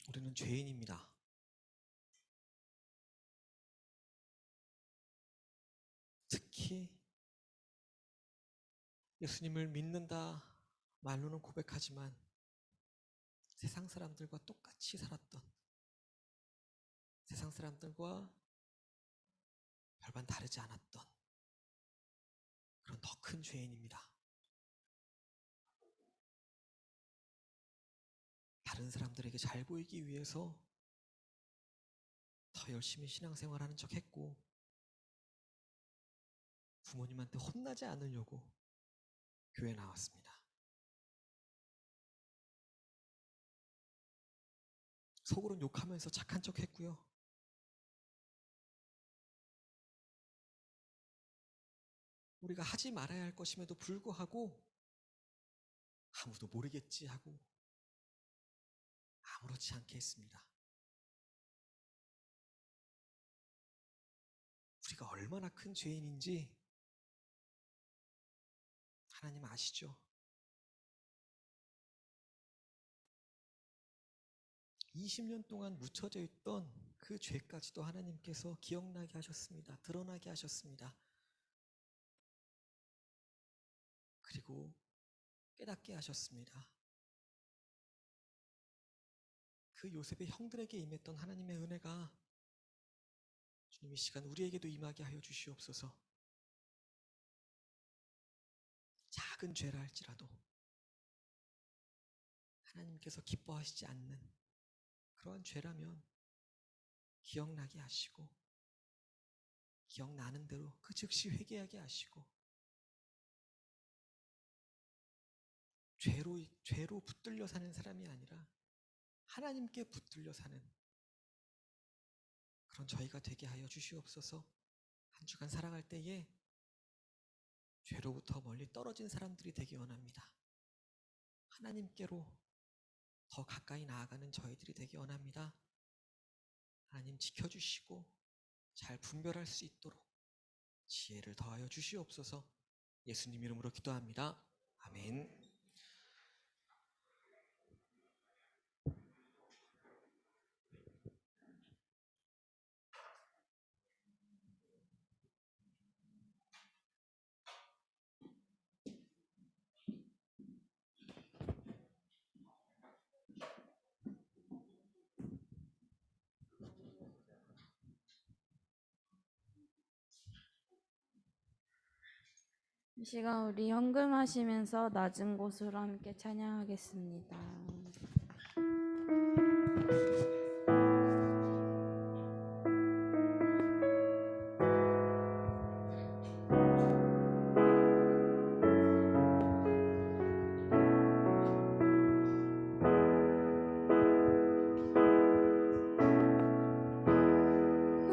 우리는 죄인입니다. 특히 예수님을 믿는다 말로는 고백하지만 세상 사람들과 똑같이 살았던, 세상 사람들과 별반 다르지 않았던 그런 더 큰 죄인입니다. 다른 사람들에게 잘 보이기 위해서 더 열심히 신앙생활하는 척 했고, 부모님한테 혼나지 않으려고 교회 나왔습니다. 속으로는 욕하면서 착한 척 했고요. 우리가 하지 말아야 할 것임에도 불구하고 아무도 모르겠지 하고 아무렇지 않게 했습니다. 우리가 얼마나 큰 죄인인지 하나님 아시죠? 20년 동안 묻혀져 있던 그 죄까지도 하나님께서 기억나게 하셨습니다. 드러나게 하셨습니다. 그리고 깨닫게 하셨습니다. 그 요셉의 형들에게 임했던 하나님의 은혜가 주님 이 시간 우리에게도 임하게 하여 주시옵소서. 작은 죄라 할지라도 하나님께서 기뻐하시지 않는 그러한 죄라면 기억나게 하시고, 기억나는 대로 그 즉시 회개하게 하시고, 죄로 붙들려 사는 사람이 아니라 하나님께 붙들려 사는 그런 저희가 되게 하여 주시옵소서. 한 주간 살아갈 때에 죄로부터 멀리 떨어진 사람들이 되기 원합니다. 하나님께로 더 가까이 나아가는 저희들이 되기 원합니다. 하나님 지켜주시고 잘 분별할 수 있도록 지혜를 더하여 주시옵소서. 예수님 이름으로 기도합니다. 아멘. 이 시간 우리 헌금하시면서 낮은 곳으로 함께 찬양하겠습니다.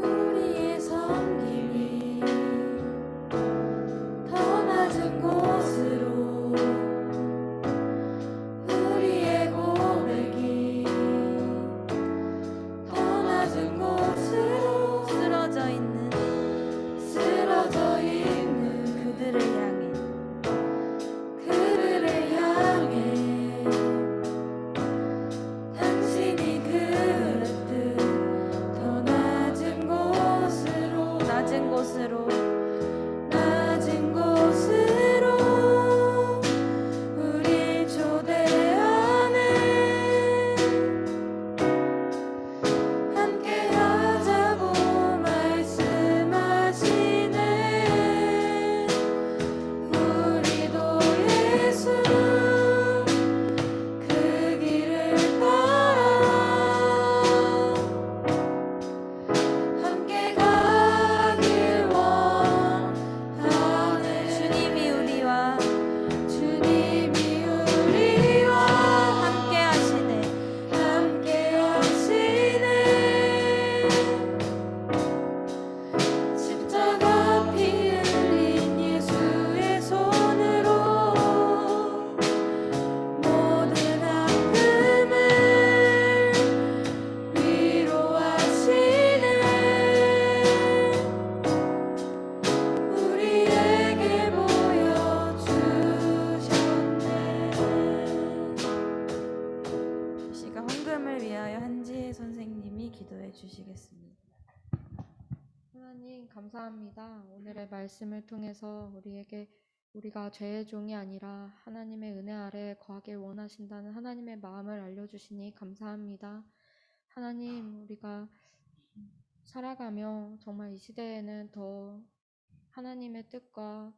우리의 섬김이 더 낮은 곳으로, 우리의 고백이 선배 선생님이 기도해 주시겠습니다. 하나님 감사합니다. 오늘의 말씀을 통해서 우리가 죄의 종이 아니라 하나님의 은혜 아래 거하길 원하신다는 하나님의 마음을 알려주시니 감사합니다. 하나님, 우리가 살아가며 정말 이 시대에는 더 하나님의 뜻과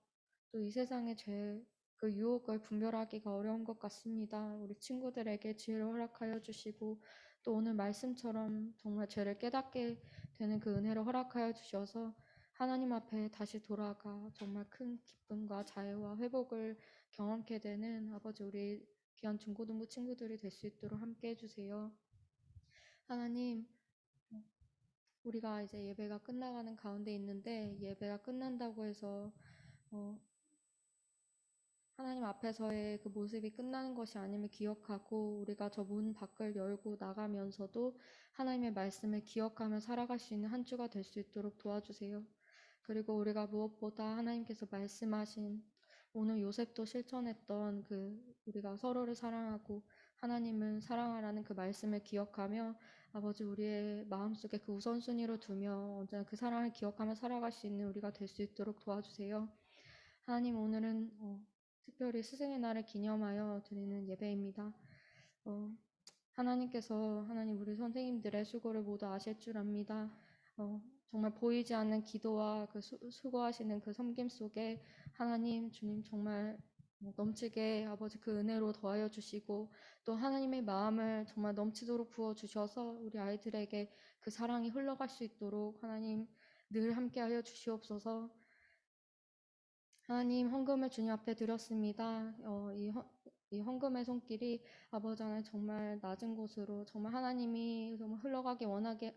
또 이 세상의 죄, 그 유혹을 분별하기가 어려운 것 같습니다. 우리 친구들에게 지혜를 허락하여 주시고 또 오늘 말씀처럼 정말 죄를 깨닫게 되는 그 은혜를 허락하여 주셔서 하나님 앞에 다시 돌아가 정말 큰 기쁨과 자유와 회복을 경험케 되는 아버지 우리 귀한 중고등부 친구들이 될 수 있도록 함께 해주세요. 하나님, 우리가 이제 예배가 끝나가는 가운데 있는데 예배가 끝난다고 해서 하나님 앞에서의 그 모습이 끝나는 것이 아님을 기억하고 우리가 저 문 밖을 열고 나가면서도 하나님의 말씀을 기억하며 살아갈 수 있는 한 주가 될 수 있도록 도와주세요. 그리고 우리가 무엇보다 하나님께서 말씀하신 오늘 요셉도 실천했던 그 우리가 서로를 사랑하고 하나님을 사랑하라는 그 말씀을 기억하며 아버지 우리의 마음속에 그 우선순위로 두며 언제나 그 사랑을 기억하며 살아갈 수 있는 우리가 될 수 있도록 도와주세요. 하나님 오늘은 특별히 스승의 날을 기념하여 드리는 예배입니다. 하나님께서 하나님 우리 선생님들의 수고를 모두 아실 줄 압니다. 정말 보이지 않는 기도와 그 수고하시는 그 섬김 속에 하나님 주님 정말 넘치게 아버지 그 은혜로 더하여 주시고 또 하나님의 마음을 정말 넘치도록 부어 주셔서 우리 아이들에게 그 사랑이 흘러갈 수 있도록 하나님 늘 함께하여 주시옵소서. 하나님 헌금을 주님 앞에 드렸습니다. 이 헌금의 손길이 아버지 하나님 정말 낮은 곳으로 정말 하나님이 정말 흘러가기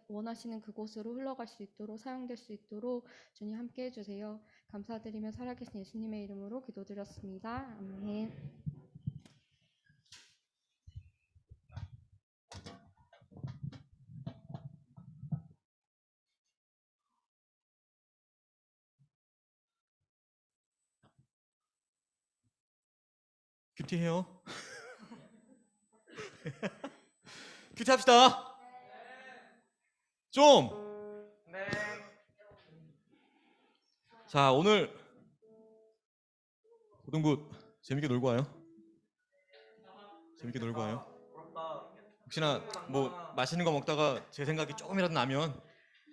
원하시는 그곳으로 흘러갈 수 있도록 사용될 수 있도록 주님 함께 해주세요. 감사드리며 살아계신 예수님의 이름으로 기도드렸습니다. 아멘. 큐티해요. 큐티합시다. 좀. 자, 오늘 고등부 재밌게 놀고 와요. 재밌게 놀고 와요. 혹시나 뭐 맛있는 거 먹다가 제 생각이 조금이라도 나면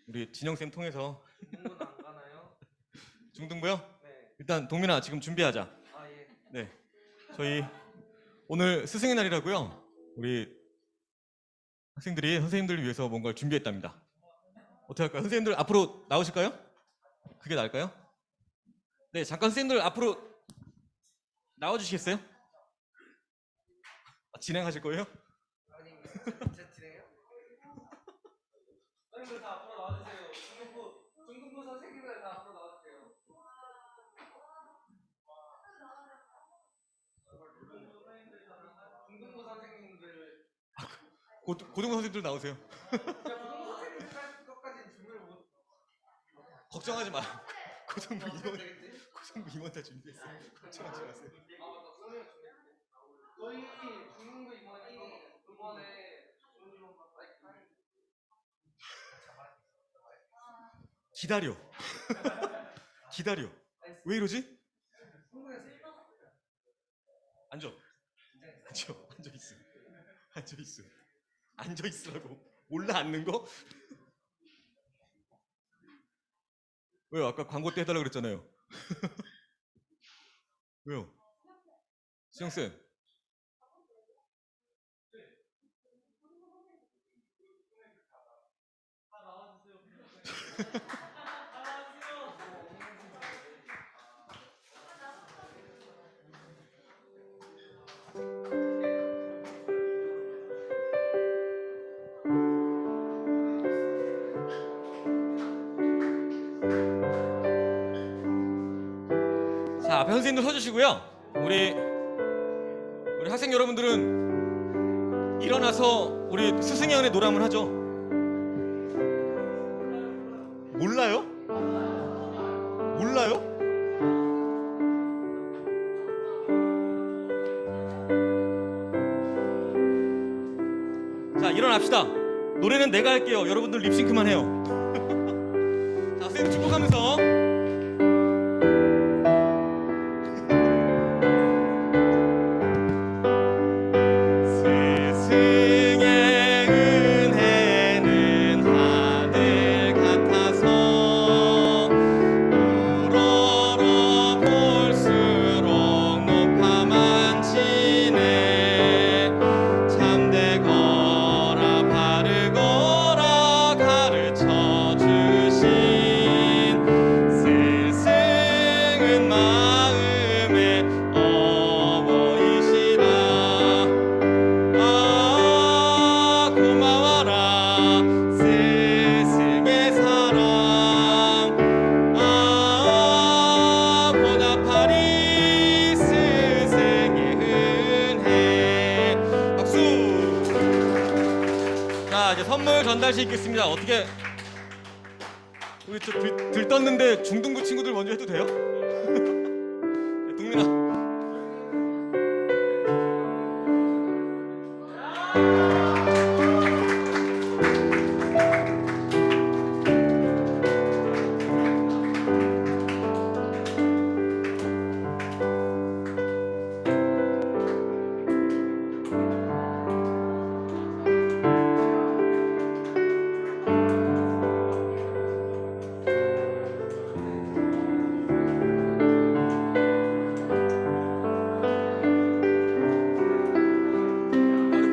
우리 진영 쌤 통해서 중등부는 안 가나요? 중등부요? 네. 일단 동민아 지금 준비하자. 아 예. 네. 저희 오늘 스승의 날이라고요. 우리 학생들이 선생님들을 위해서 뭔가를 준비했답니다. 어떻게 할까요? 선생님들 앞으로 나오실까요? 그게 나을까요? 네, 잠깐 선생님들 앞으로 나와주시겠어요? 진행하실 거예요? 아니 제 진행해요? 선생님들 다 앞으로 나와주세요. 중등부 선생님들 다 앞으로 나와주세요. 중등부 선생님들 고등부 선생님들 나오세요. 고등부 선생님들 할 것까지는 준비를 못. 걱정하지 마. 고등부 임원 되겠지? 다 준비했어요. 걱정하지 마세요. 아 맞다. 소리가 준비했는데. 저희 중등부 임원이 이번에 조율로 기다려. 기다려. 왜 이러지? 앉아. 앉아 있어. 앉아 있어. 앉아 있으라고. 올라 앉는 거? 왜요? 아까 광고 때 해달라 그랬잖아요. 왜요? 수영 쌤. 자, 앞에 선생님들 서주시고요. 우리 학생 여러분들은 일어나서 우리 스승의 은혜 노래한번 하죠. 몰라요? 몰라요? 자, 일어납시다. 노래는 내가 할게요. 여러분들 립싱크만 해요. 자, 선생님 축복하면서 스승의 은혜는 하늘 같아서 우러러 볼수록 높아만 지네. 참되거라 바르거라 가르쳐 주신 스승은 마음에 어버이시라. 아 고마워라 스승의 사랑. 아 보답하리 스승의 은혜. 박수. 자, 이제 선물 전달식 있겠습니다. 어떻게 우리 들떴는데 중등부 친구들 먼저 해도 돼요? 네, 동민아.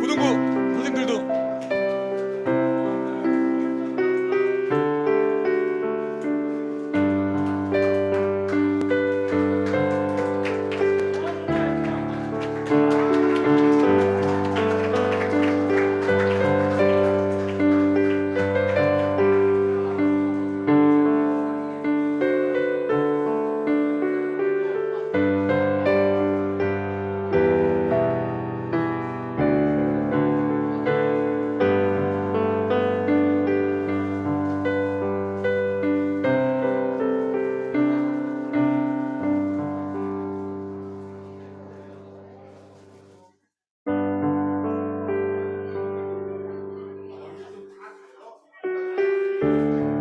고등부 선생님들도.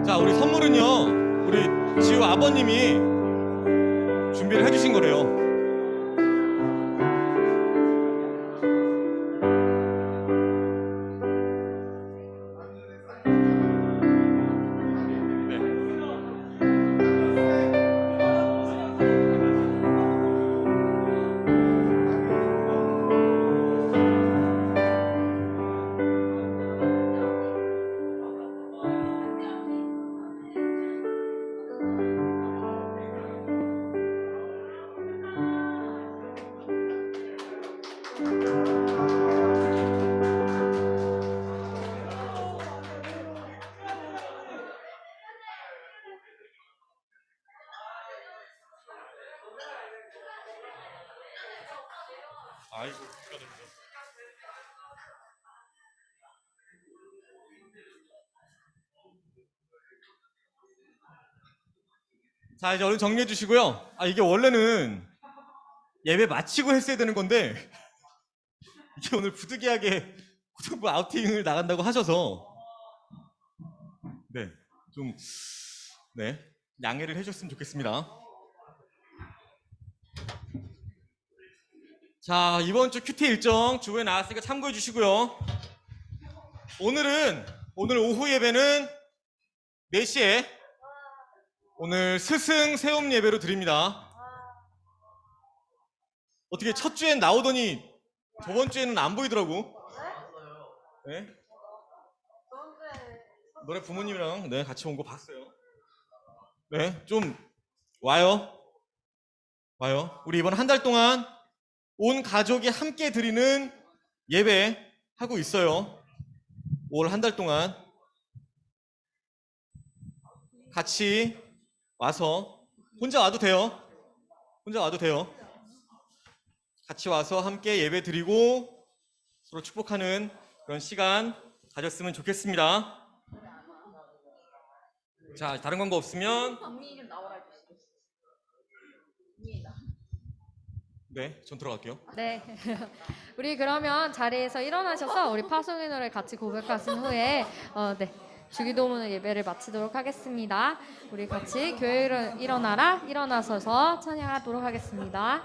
자, 우리 선물은요, 우리 지우 아버님이 준비를 해주신 거래요. 네. 아이고, 축하드립니다. 자, 이제 얼른 정리해 주시고요. 아, 이게 원래는 예배 마치고 했어야 되는 건데 이게 오늘 부득이하게 고등부 아우팅을 나간다고 하셔서 네, 좀 네, 양해를 해줬으면 좋겠습니다. 자, 이번 주 큐티 일정 주부에 나왔으니까 참고해 주시고요. 오늘 오후 예배는 4시에 오늘 스승 세움 예배로 드립니다. 어떻게 첫 주엔 나오더니 저번 주에는 안 보이더라고. 네? 너네 부모님이랑 네, 같이 온 거 봤어요. 네, 좀 와요. 우리 이번 한 달 동안 온 가족이 함께 드리는 예배 하고 있어요. 올 한 달 동안 같이 와서 혼자 와도 돼요. 같이 와서 함께 예배 드리고 서로 축복하는 그런 시간 가졌으면 좋겠습니다. 자, 다른 광고 없으면 네, 전 들어갈게요. 네. 우리 그러면 자리에서 일어나셔서 우리 파송의 노래 같이 고백하신 후에 네. 주기도문의 예배를 마치도록 하겠습니다. 우리 같이 교회로 일어나라 일어나서서 찬양하도록 하겠습니다.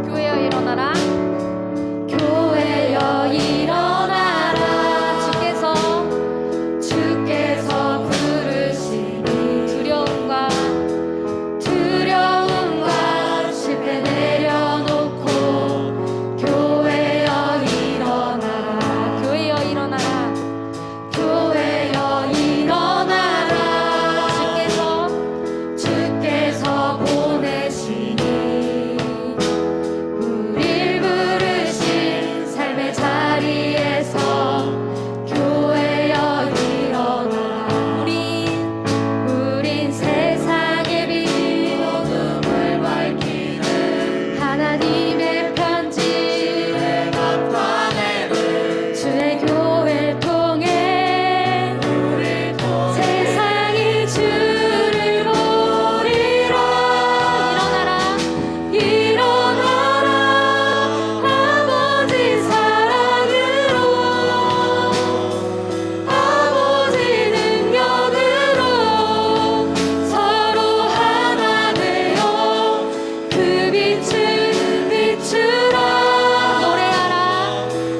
교회여 일어나라. 교회여 일어나라. 주께서 부르시니 두려움과 실패 내려놓고 교회여 일어나라. 교회여 일어나라. 교회여 일어나라. 주께서 보내시니 우릴 부르신 삶의 자리에서 교회여 일어나라. 우린 세상의 빛 어둠을 밝히는 하나님의 편지 주의 교회를 통해 세상이 주를 보리라. 일어나라. 아버지 사랑으로 아버지 능력으로 서로 하나 되어 그 빛을 비추라.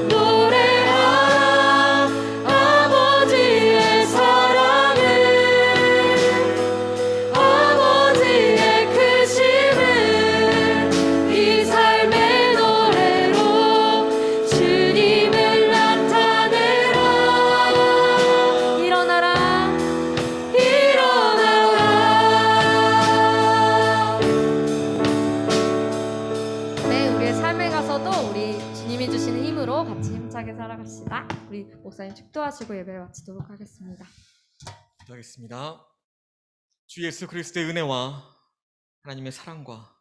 노래하라. 아버지의 사랑을 아버지의 크심을 이 삶의 노래로 주님을 나타내라. 일어나라. 네, 우리의 삶에 가서도 우리 주님이 주시는 힘으로 같이 힘차게 살아갑시다. 우리 목사님 축도하시고 예배를 마치도록 하겠습니다. 기도하겠습니다. 주 예수 그리스도의 은혜와 하나님의 사랑과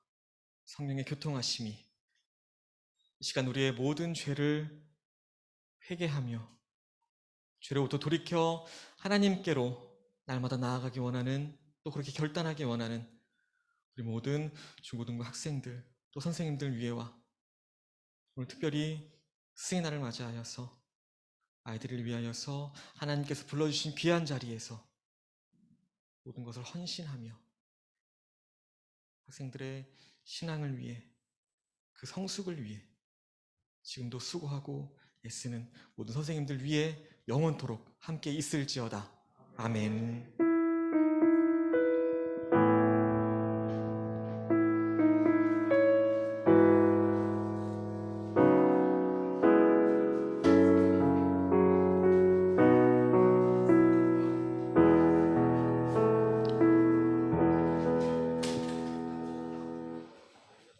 성령의 교통하심이 이 시간 우리의 모든 죄를 회개하며 죄로부터 돌이켜 하나님께로 날마다 나아가기 원하는, 또 그렇게 결단하기 원하는 우리 모든 중고등부 학생들 또 선생님들 위해와 오늘 특별히 스승의 날을 맞이하여서 아이들을 위하여서 하나님께서 불러주신 귀한 자리에서 모든 것을 헌신하며 학생들의 신앙을 위해, 그 성숙을 위해 지금도 수고하고 애쓰는 모든 선생님들 위해 영원토록 함께 있을지어다. 아멘.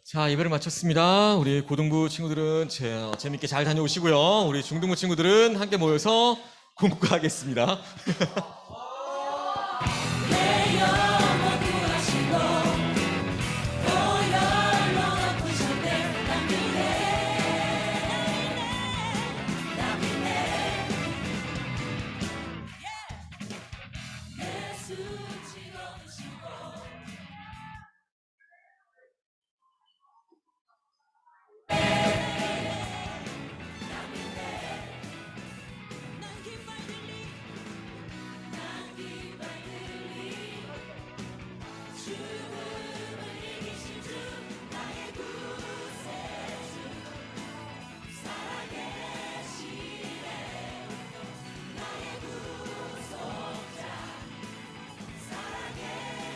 자, 예배를 마쳤습니다. 우리 고등부 친구들은 재밌게 잘 다녀오시고요. 우리 중등부 친구들은 함께 모여서 공부하겠습니다. 주